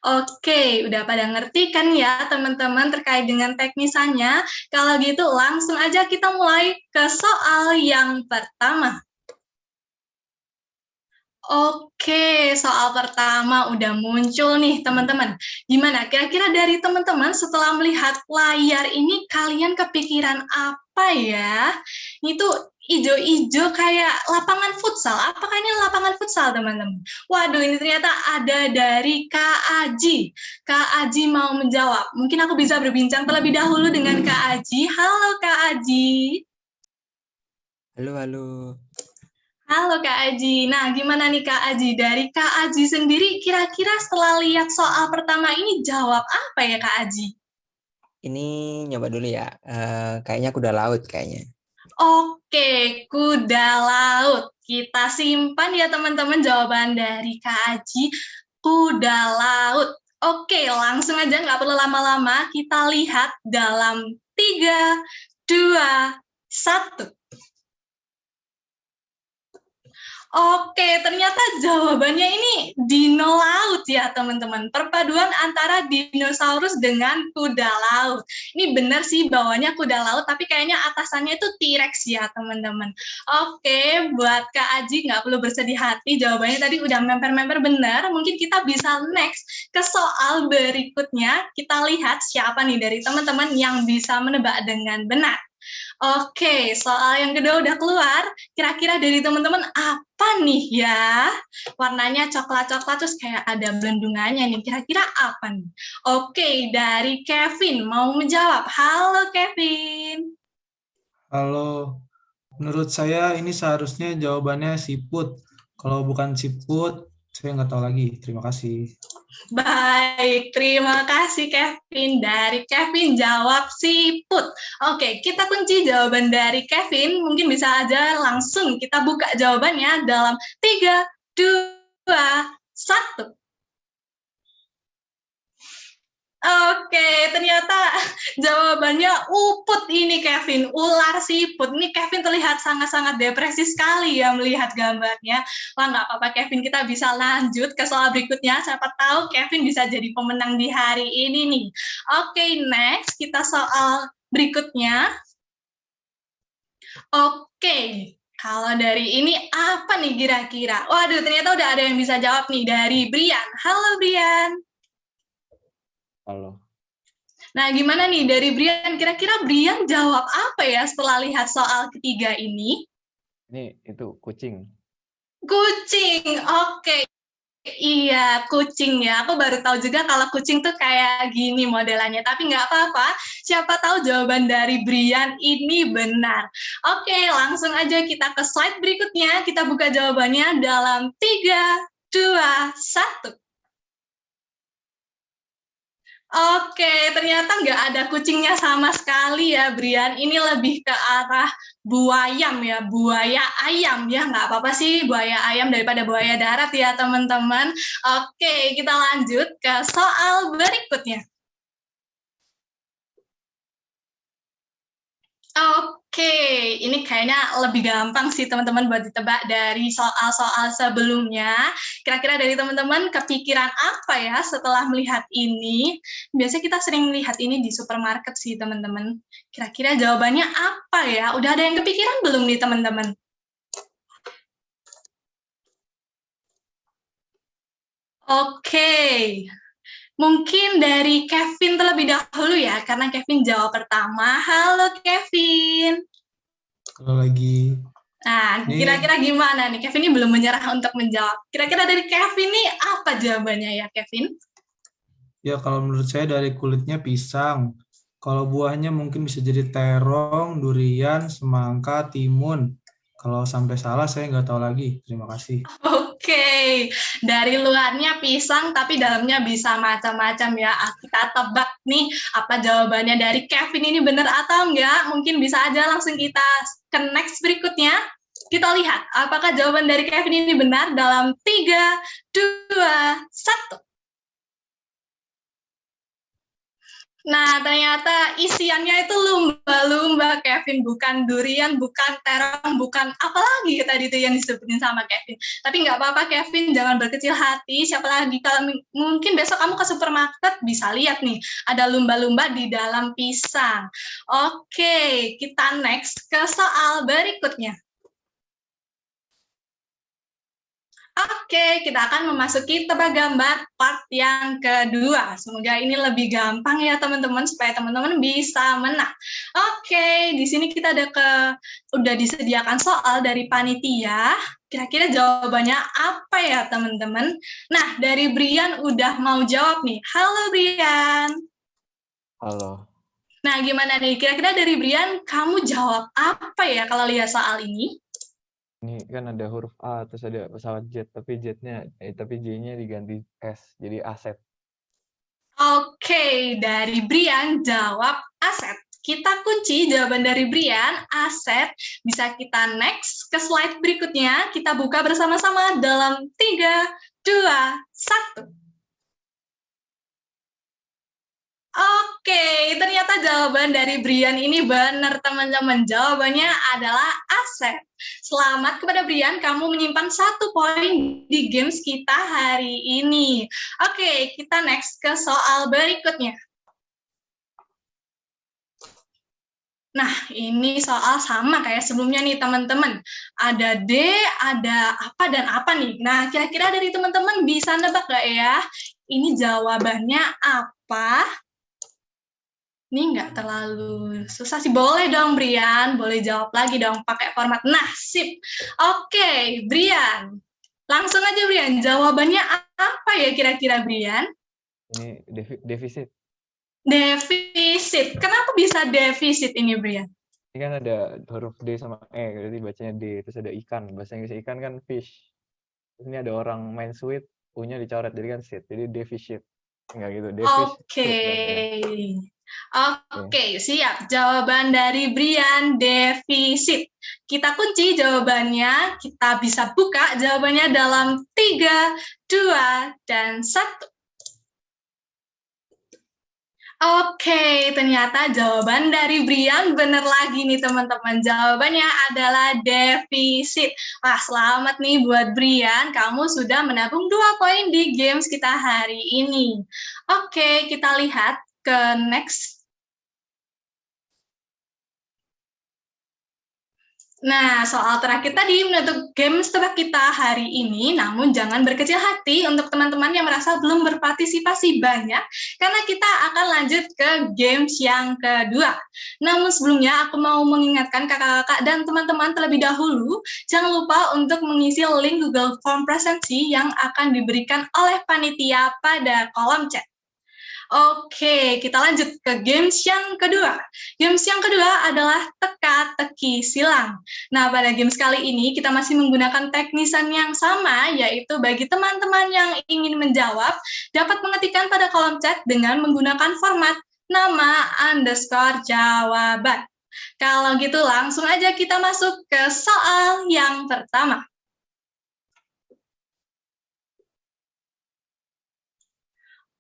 Oke, udah pada ngerti kan ya teman-teman terkait dengan teknisannya? Kalau gitu langsung aja kita mulai ke soal yang pertama. Oke, soal pertama udah muncul nih teman-teman. Gimana kira-kira dari teman-teman setelah melihat layar ini kalian kepikiran apa ya? Itu ijo-ijo kayak lapangan futsal. Apakah ini lapangan futsal teman-teman? Waduh, ini ternyata ada dari Kak Aji. Kak Aji mau menjawab. Mungkin aku bisa berbincang terlebih dahulu dengan Kak Aji. Halo Kak Aji. Halo, halo. Halo Kak Aji. Nah, gimana nih Kak Aji? Dari Kak Aji sendiri, kira-kira setelah lihat soal pertama ini jawab apa ya Kak Aji? Ini nyoba dulu ya. Kayaknya kuda laut kayaknya. Oke, kuda laut. Kita simpan ya teman-teman jawaban dari Kak Aji, kuda laut. Oke, langsung aja nggak perlu lama-lama. Kita lihat dalam 3, 2, 1. Oke, ternyata jawabannya ini dino laut ya teman-teman. Perpaduan antara dinosaurus dengan kuda laut. Ini benar sih bawahnya kuda laut, tapi kayaknya atasannya itu T-Rex ya teman-teman. Oke, buat Kak Aji nggak perlu bersedih hati, jawabannya tadi udah member-member benar. Mungkin kita bisa next ke soal berikutnya. Kita lihat siapa nih dari teman-teman yang bisa menebak dengan benar. Oke, soal yang kedua udah keluar. Kira-kira dari teman-teman apa nih ya? Warnanya coklat-coklat terus kayak ada belendungannya nih. Kira-kira apa nih? Oke, dari Kevin mau menjawab. Halo Kevin. Halo, menurut saya ini seharusnya jawabannya siput. Kalau bukan siput, saya nggak tahu lagi. Terima kasih. Baik, terima kasih Kevin. Dari Kevin jawab siput. Oke, kita kunci jawaban dari Kevin. Mungkin bisa aja langsung kita buka jawabannya dalam 3, 2, 1. Oke, ternyata jawabannya uput ini Kevin, ular siput. Ini Kevin terlihat sangat-sangat depresi sekali ya melihat gambarnya. Wah, nggak apa-apa Kevin, kita bisa lanjut ke soal berikutnya. Siapa tahu Kevin bisa jadi pemenang di hari ini nih. Oke, next kita soal berikutnya. Oke, kalau dari ini apa nih kira-kira? Waduh, ternyata udah ada yang bisa jawab nih dari Brian. Halo Brian. Halo. Nah, gimana nih dari Brian? Kira-kira Brian jawab apa ya setelah lihat soal ketiga ini? Ini itu kucing. Kucing, oke. Iya, kucing ya. Aku baru tahu juga kalau kucing tuh kayak gini modelannya. Tapi nggak apa-apa, siapa tahu jawaban dari Brian ini benar. Oke, langsung aja kita ke slide berikutnya. Kita buka jawabannya dalam 3, 2, 1. Oke, ternyata nggak ada kucingnya sama sekali ya, Brian. Ini lebih ke arah buayam ya, buaya ayam ya. Nggak apa-apa sih buaya ayam daripada buaya darat ya, teman-teman. Oke, kita lanjut ke soal berikutnya. Oke, ini kayaknya lebih gampang sih teman-teman buat ditebak dari soal-soal sebelumnya. Kira-kira dari teman-teman kepikiran apa ya setelah melihat ini? Biasanya kita sering melihat ini di supermarket sih teman-teman. Kira-kira jawabannya apa ya? Udah ada yang kepikiran belum nih teman-teman? Oke, mungkin dari Kevin terlebih dahulu ya, karena Kevin jawab pertama. Halo Kevin. Kalau lagi Nah, ini kira-kira gimana nih? Kevin ini belum menyerah untuk menjawab. Kira-kira dari Kevin nih apa jawabannya ya, Kevin? ya kalau menurut saya dari kulitnya pisang. Kalau buahnya mungkin bisa jadi terong, durian, semangka, timun. Kalau sampai salah saya nggak tahu lagi. Terima kasih. Oke, dari luarnya pisang tapi dalamnya bisa macam-macam ya. Kita tebak nih apa jawabannya dari Kevin ini benar atau enggak. Mungkin bisa aja langsung kita ke next berikutnya. Kita lihat apakah jawaban dari Kevin ini benar dalam 3, 2, 1. Nah, ternyata isiannya itu lumba-lumba, Kevin. Bukan durian, bukan terong, bukan apa lagi tadi itu yang disebutin sama Kevin. Tapi nggak apa-apa, Kevin. Jangan berkecil hati. Siapa lagi? Kalau mungkin besok kamu ke supermarket, bisa lihat nih. Ada lumba-lumba di dalam pisang. Oke, kita next ke soal berikutnya. Oke, kita akan memasuki tebak gambar part yang kedua. Semoga ini lebih gampang ya teman-teman, supaya teman-teman bisa menang. Oke, di sini kita udah disediakan soal dari panitia. Kira-kira jawabannya apa ya teman-teman? Nah, dari Brian udah mau jawab nih. Halo Brian. Halo. Nah, gimana nih? Kira-kira dari Brian, kamu jawab apa ya kalau lihat soal ini? Ini kan ada huruf A, terus ada pesawat jet, tapi J-nya diganti S, jadi aset. Oke, dari Brian jawab aset. Kita kunci jawaban dari Brian, aset. Bisa kita next ke slide berikutnya. Kita buka bersama-sama dalam 3, 2, 1. Oke, ternyata jawaban dari Brian ini benar, teman-teman. Jawabannya adalah aset. Selamat kepada Brian, kamu menyimpan 1 poin di games kita hari ini. Oke, kita next ke soal berikutnya. Nah, ini soal sama kayak sebelumnya nih, teman-teman. Ada D, ada apa dan apa nih. Nah, kira-kira dari teman-teman bisa nebak nggak ya? Ini jawabannya apa? Ini nggak terlalu susah sih. Boleh dong, Brian. Boleh jawab lagi dong pakai format. Nah, sip. Oke, Brian. Langsung aja, Brian. Jawabannya apa ya kira-kira, Brian? Ini defisit. Defisit. Kenapa bisa defisit ini, Brian? Ini kan ada huruf D sama E, jadi bacanya D. Terus ada ikan. Bahasa Inggris ikan kan fish. Terus ini ada orang main sweet, U-nya dicoret, jadi kan sit. Jadi defisit. Enggak gitu, defisit. Oke, siap. Jawaban dari Brian, defisit. Kita kunci jawabannya, kita bisa buka jawabannya dalam 3, 2, dan 1. Oke, ternyata jawaban dari Brian benar lagi nih teman-teman. Jawabannya adalah defisit. Wah, selamat nih buat Brian. Kamu sudah menabung 2 poin di games kita hari ini. Oke, kita lihat ke next. Nah, soal terakhir tadi menutup games tebak kita hari ini, namun jangan berkecil hati untuk teman-teman yang merasa belum berpartisipasi banyak, karena kita akan lanjut ke games yang kedua. Namun sebelumnya, aku mau mengingatkan kakak-kakak dan teman-teman terlebih dahulu, jangan lupa untuk mengisi link Google Form presensi yang akan diberikan oleh panitia pada kolom chat. Oke, kita lanjut ke games yang kedua. Games yang kedua adalah teka-teki silang. Nah, pada games kali ini kita masih menggunakan teknisan yang sama, yaitu bagi teman-teman yang ingin menjawab, dapat mengetikkan pada kolom chat dengan menggunakan format nama _ jawaban. Kalau gitu langsung aja kita masuk ke soal yang pertama.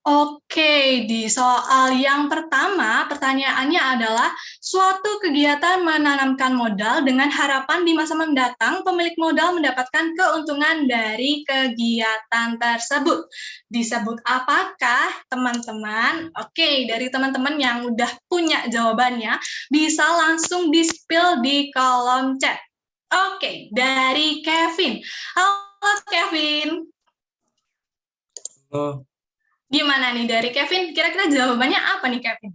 Oke, di soal yang pertama, pertanyaannya adalah suatu kegiatan menanamkan modal dengan harapan di masa mendatang pemilik modal mendapatkan keuntungan dari kegiatan tersebut. Disebut apakah, teman-teman? Oke, dari teman-teman yang udah punya jawabannya, bisa langsung di-spill di kolom chat. Oke, dari Kevin. Halo, Kevin. Oh, Gimana nih dari Kevin? Kira-kira jawabannya apa nih Kevin?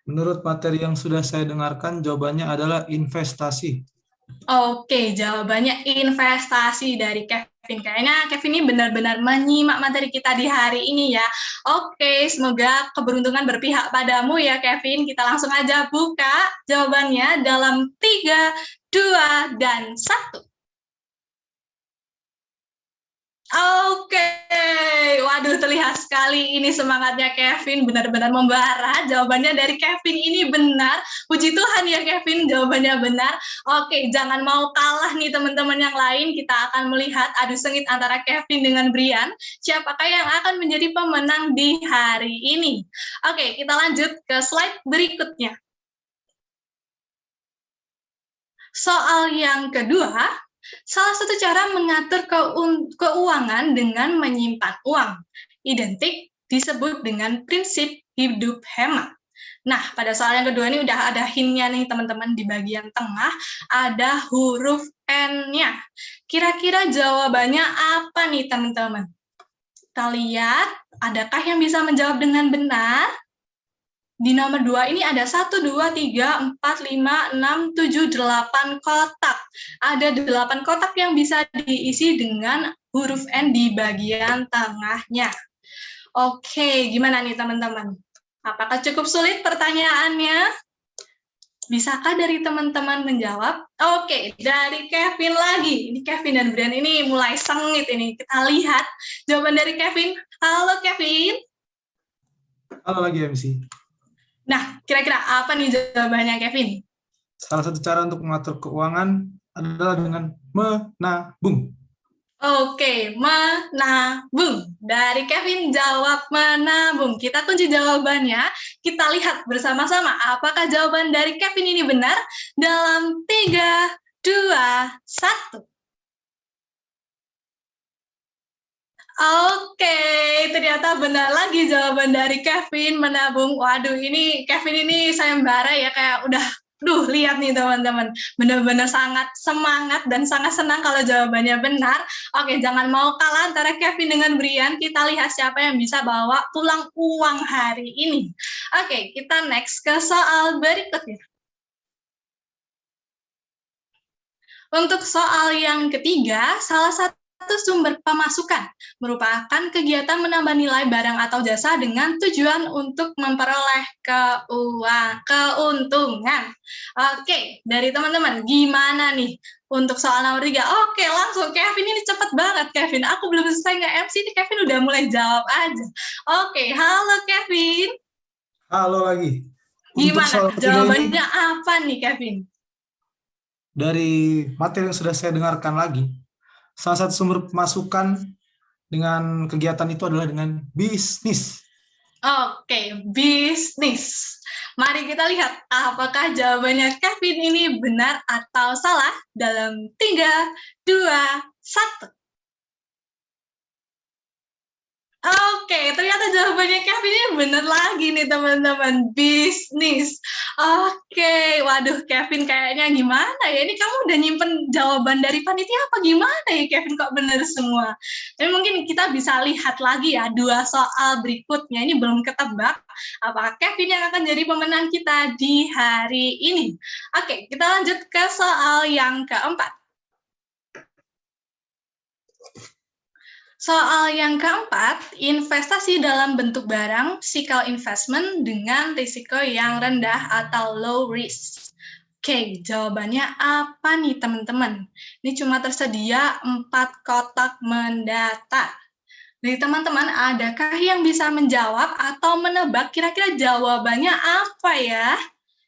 menurut materi yang sudah saya dengarkan, jawabannya adalah investasi. Oke, jawabannya investasi dari Kevin. Kayaknya Kevin ini benar-benar menyimak materi kita di hari ini ya. Oke, semoga keberuntungan berpihak padamu ya Kevin. Kita langsung aja buka jawabannya dalam 3, 2, dan 1. Oke, waduh terlihat sekali ini semangatnya Kevin, benar-benar membara. Jawabannya dari Kevin ini benar. Puji Tuhan ya Kevin, jawabannya benar. Oke, jangan mau kalah nih teman-teman yang lain. Kita akan melihat adu sengit antara Kevin dengan Brian. Siapakah yang akan menjadi pemenang di hari ini? Oke, kita lanjut ke slide berikutnya. Soal yang kedua, salah satu cara mengatur keuangan dengan menyimpan uang, identik disebut dengan prinsip hidup hemat. Nah, pada soal yang kedua ini udah ada hint-nya nih teman-teman, di bagian tengah ada huruf N-nya. Kira-kira jawabannya apa nih teman-teman? Kita lihat, adakah yang bisa menjawab dengan benar? Di nomor 2 ini ada 1, 2, 3, 4, 5, 6, 7, 8 kotak. Ada 8 kotak yang bisa diisi dengan huruf N di bagian tengahnya. Oke, gimana nih teman-teman? Apakah cukup sulit pertanyaannya? Bisakah dari teman-teman menjawab? Oke, dari Kevin lagi. Ini Kevin dan Brian ini mulai sengit ini. Kita lihat jawaban dari Kevin. Halo Kevin. Halo lagi MC. Nah, kira-kira apa nih jawabannya, Kevin? Salah satu cara untuk mengatur keuangan adalah dengan menabung. Oke, menabung. Dari Kevin jawab menabung. Kita kunci jawabannya. Kita lihat bersama-sama apakah jawaban dari Kevin ini benar. Dalam 3, 2, 1. Oke, ternyata benar lagi jawaban dari Kevin, menabung. Waduh, ini Kevin ini sayembara ya, kayak udah, lihat nih teman-teman. Benar-benar sangat semangat dan sangat senang kalau jawabannya benar. Oke, jangan mau kalah antara Kevin dengan Brian. Kita lihat siapa yang bisa bawa pulang uang hari ini. Oke, kita next ke soal berikutnya. Untuk soal yang ketiga, salah satu sumber pemasukan merupakan kegiatan menambah nilai barang atau jasa dengan tujuan untuk memperoleh keuntungan. Oke, dari teman-teman, gimana nih untuk soal nomor 3? Oke, langsung Kevin ini cepet banget, Kevin. Aku belum selesai nge-MC, ini Kevin udah mulai jawab aja. Oke, halo Kevin. Halo lagi. Gimana? Jawabannya apa nih, Kevin? Dari materi yang sudah saya dengarkan lagi, salah satu sumber pemasukan dengan kegiatan itu adalah dengan bisnis. Oke, bisnis. Mari kita lihat apakah jawabannya Kevin ini benar atau salah dalam 3, 2, 1. Oke, ternyata jawabannya Kevin ini benar lagi nih teman-teman, bisnis. Oke, waduh Kevin kayaknya gimana ya, ini kamu udah nyimpen jawaban dari panitia apa gimana ya Kevin, kok benar semua? Tapi mungkin kita bisa lihat lagi ya 2 soal berikutnya, ini belum ketebak apakah Kevin yang akan jadi pemenang kita di hari ini. Oke, kita lanjut ke soal yang keempat. Soal yang keempat, investasi dalam bentuk barang, cycle investment dengan risiko yang rendah atau low risk. Oke, jawabannya apa nih teman-teman? Ini cuma tersedia 4 kotak mendatar. Dari teman-teman, adakah yang bisa menjawab atau menebak kira-kira jawabannya apa ya?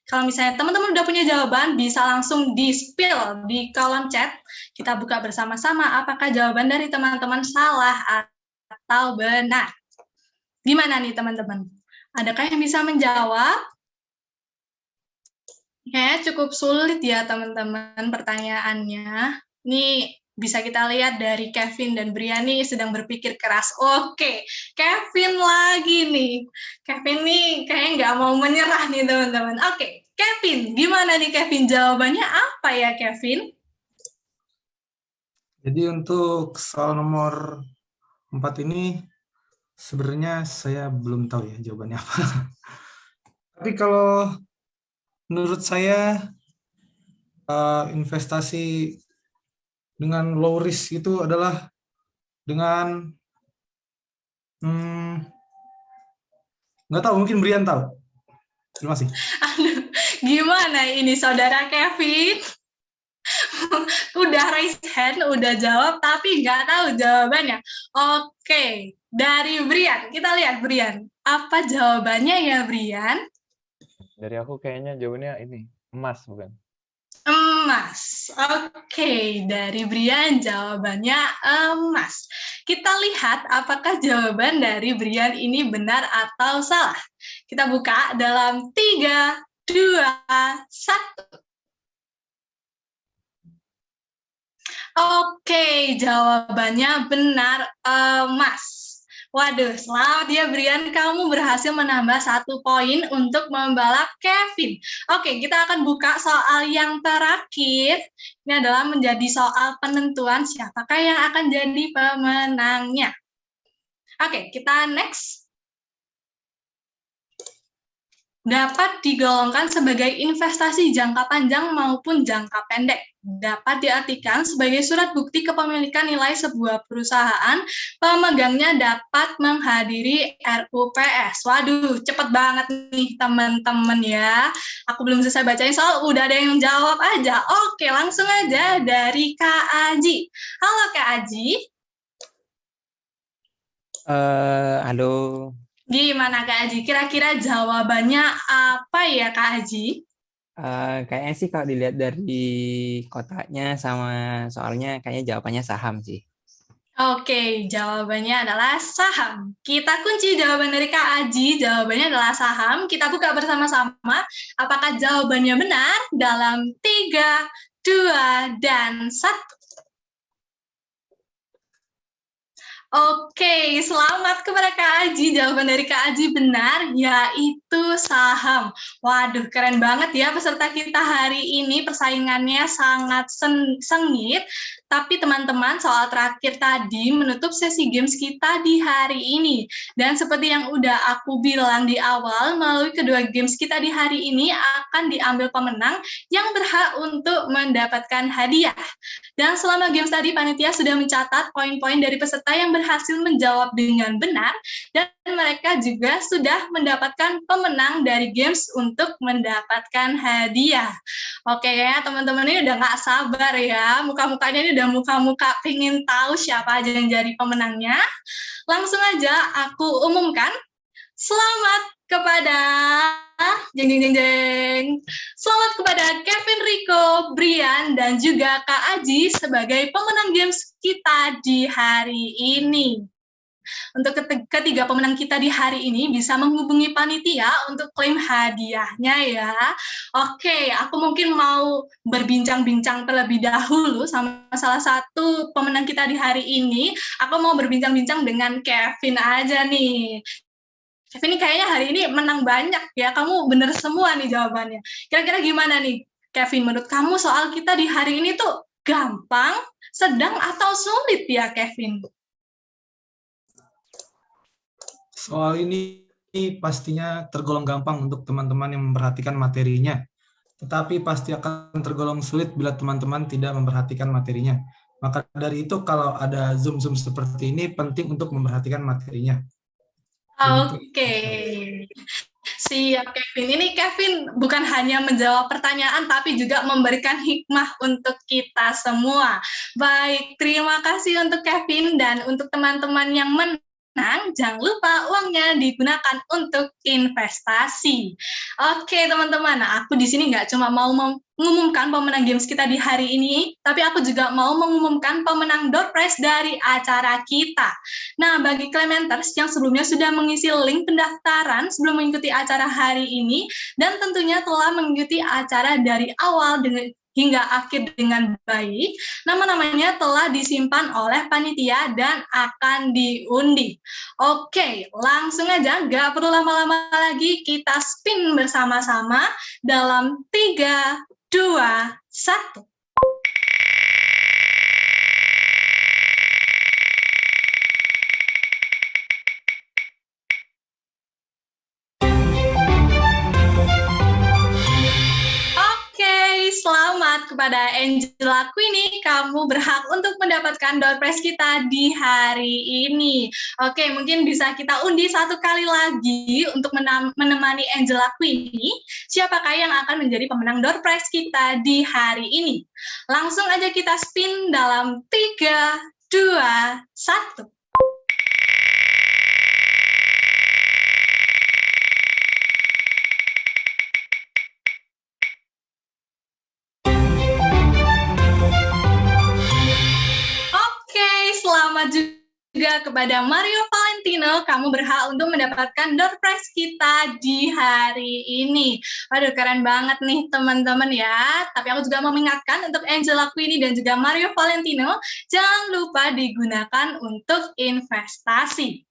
Kalau misalnya teman-teman udah punya jawaban, bisa langsung di-spill di kolom chat. Kita buka bersama-sama apakah jawaban dari teman-teman salah atau benar. Gimana nih teman-teman? Adakah yang bisa menjawab? Kayaknya cukup sulit ya teman-teman pertanyaannya. Ini bisa kita lihat dari Kevin dan Brian sedang berpikir keras. Oke, Kevin lagi nih. Kevin nih kayaknya nggak mau menyerah nih teman-teman. Oke, Kevin, gimana nih Kevin? Jawabannya apa ya Kevin? Jadi untuk soal nomor 4 ini, sebenarnya saya belum tahu ya jawabannya apa. Tapi kalau menurut saya investasi dengan low risk itu adalah dengan nggak tahu, mungkin Brian tahu. Terima kasih. Aduh, gimana ini saudara Kevin? Udah raise hand, udah jawab, tapi nggak tahu jawabannya. Oke, dari Brian, kita lihat Brian. Apa jawabannya ya Brian? Dari aku kayaknya jawabannya ini, emas bukan? Emas. Oke, dari Brian jawabannya emas. Kita lihat apakah jawaban dari Brian ini benar atau salah. Kita buka dalam 3, 2, 1. Oke, jawabannya benar emas. Waduh, selamat ya Brian, kamu berhasil menambah 1 poin untuk membalap Kevin. Oke, kita akan buka soal yang terakhir. Ini adalah menjadi soal penentuan siapakah yang akan jadi pemenangnya. Oke, kita next. Dapat digolongkan sebagai investasi jangka panjang maupun jangka pendek. Dapat diartikan sebagai surat bukti kepemilikan nilai sebuah perusahaan, pemegangnya dapat menghadiri RUPS. Waduh, cepet banget nih teman-teman ya. Aku belum selesai bacain soal, udah ada yang jawab aja. Oke, langsung aja dari Kak Aji. Halo Kak Aji. Halo. Gimana Kak Aji? Kira-kira jawabannya apa ya Kak Aji? Kayaknya sih kalau dilihat dari kotaknya sama soalnya kayaknya jawabannya saham sih. Oke, jawabannya adalah saham. Kita kunci jawaban dari Kak Aji, jawabannya adalah saham. Kita buka bersama-sama. Apakah jawabannya benar? Dalam 3, 2, dan 1. Oke, selamat kepada Kak Aji. Jawaban dari Kak Aji benar, yaitu saham. Waduh, keren banget ya peserta kita hari ini. Persaingannya sangat sengit. Tapi teman-teman, soal terakhir tadi menutup sesi games kita di hari ini. Dan seperti yang udah aku bilang di awal, melalui kedua games kita di hari ini akan diambil pemenang yang berhak untuk mendapatkan hadiah. Dan selama games tadi, panitia sudah mencatat poin-poin dari peserta yang berhasil menjawab dengan benar, dan mereka juga sudah mendapatkan pemenang dari games untuk mendapatkan hadiah. Oke ya, teman-teman ini udah nggak sabar ya, muka-mukanya ini udah muka-muka pengen tahu siapa aja yang jadi pemenangnya. Langsung aja aku umumkan, selamat kepada selamat kepada Kevin, Rico, Brian, dan juga Kak Aji sebagai pemenang games kita di hari ini. Untuk ketiga pemenang kita di hari ini bisa menghubungi panitia untuk klaim hadiahnya ya. Oke, aku mungkin mau berbincang-bincang terlebih dahulu sama salah satu pemenang kita di hari ini. Aku mau berbincang-bincang dengan Kevin aja nih. Kevin ini kayaknya hari ini menang banyak ya, kamu bener semua nih jawabannya. Kira-kira gimana nih, Kevin, menurut kamu soal kita di hari ini tuh gampang, sedang, atau sulit ya, Kevin? Soal ini pastinya tergolong gampang untuk teman-teman yang memperhatikan materinya, tetapi pasti akan tergolong sulit bila teman-teman tidak memperhatikan materinya. Maka dari itu kalau ada Zoom-Zoom seperti ini, penting untuk memperhatikan materinya. Oke. Siap, Kevin. Ini Kevin bukan hanya menjawab pertanyaan, tapi juga memberikan hikmah untuk kita semua. Baik, terima kasih untuk Kevin, dan untuk teman-teman yang menang, jangan lupa uangnya digunakan untuk investasi. Oke, teman-teman. Nah, aku di sini nggak cuma mau mengumumkan pemenang games kita di hari ini, tapi aku juga mau mengumumkan pemenang door prize dari acara kita. Nah, bagi Clementers yang sebelumnya sudah mengisi link pendaftaran sebelum mengikuti acara hari ini, dan tentunya telah mengikuti acara dari awal hingga akhir dengan baik, nama-namanya telah disimpan oleh panitia dan akan diundi. Oke, langsung aja, nggak perlu lama-lama lagi, kita spin bersama-sama dalam 3, 2, 1. kepada Angela Queenie, kamu berhak untuk mendapatkan door prize kita di hari ini. Oke, mungkin bisa kita undi satu kali lagi untuk menemani Angela Queenie. Siapakah yang akan menjadi pemenang door prize kita di hari ini? Langsung aja kita spin dalam 3, 2, 1. Selamat juga kepada Mario Valentino, kamu berhak untuk mendapatkan door prize kita di hari ini. Waduh, keren banget nih teman-teman ya. Tapi aku juga mau mengingatkan untuk Angela Queenie dan juga Mario Valentino, jangan lupa digunakan untuk investasi.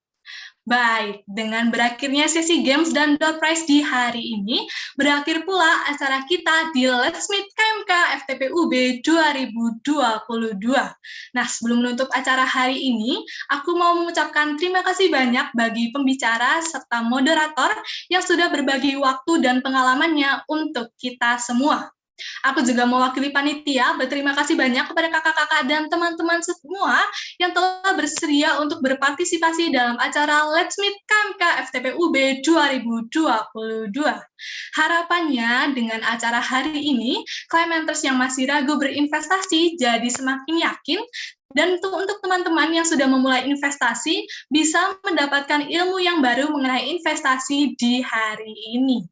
Baik, dengan berakhirnya sesi games dan door prize di hari ini, berakhir pula acara kita di Let's Meet KMK FTPUB 2022. Nah, sebelum menutup acara hari ini, aku mau mengucapkan terima kasih banyak bagi pembicara serta moderator yang sudah berbagi waktu dan pengalamannya untuk kita semua. Aku juga mewakili panitia berterima kasih banyak kepada kakak-kakak dan teman-teman semua yang telah bersedia untuk berpartisipasi dalam acara Let's Meet KMK FTPUB 2022. Harapannya dengan acara hari ini, Climenters yang masih ragu berinvestasi jadi semakin yakin, dan untuk teman-teman yang sudah memulai investasi bisa mendapatkan ilmu yang baru mengenai investasi di hari ini.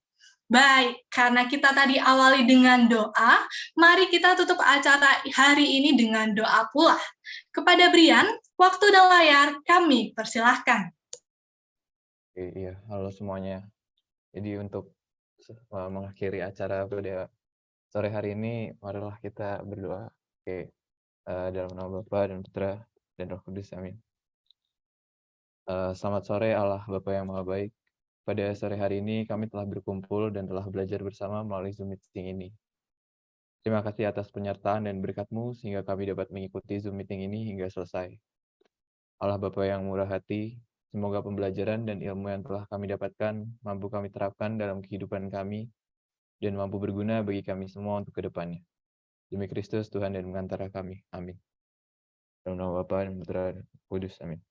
Baik, karena kita tadi awali dengan doa, mari kita tutup acara hari ini dengan doa pula. Kepada Brian, waktu dan layar kami persilahkan. Iya, halo semuanya. Jadi untuk mengakhiri acara pada sore hari ini, marilah kita berdoa. Dalam nama Bapa dan Putra dan Roh Kudus, amin. Selamat sore Allah Bapa yang Maha Baik. Pada sore hari ini kami telah berkumpul dan telah belajar bersama melalui Zoom meeting ini. Terima kasih atas penyertaan dan berkat-Mu sehingga kami dapat mengikuti Zoom meeting ini hingga selesai. Allah Bapa yang murah hati, semoga pembelajaran dan ilmu yang telah kami dapatkan mampu kami terapkan dalam kehidupan kami dan mampu berguna bagi kami semua untuk kedepannya. Demi Kristus Tuhan dan pengantara kami. Amin. Dalam nama Bapa dan Putra dan Kudus. Amin.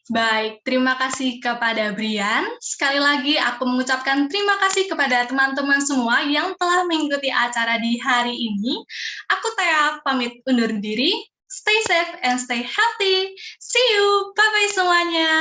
Baik, terima kasih kepada Brian. Sekali lagi aku mengucapkan terima kasih kepada teman-teman semua yang telah mengikuti acara di hari ini. Aku Tea pamit undur diri. Stay safe and stay healthy. See you. Bye-bye semuanya.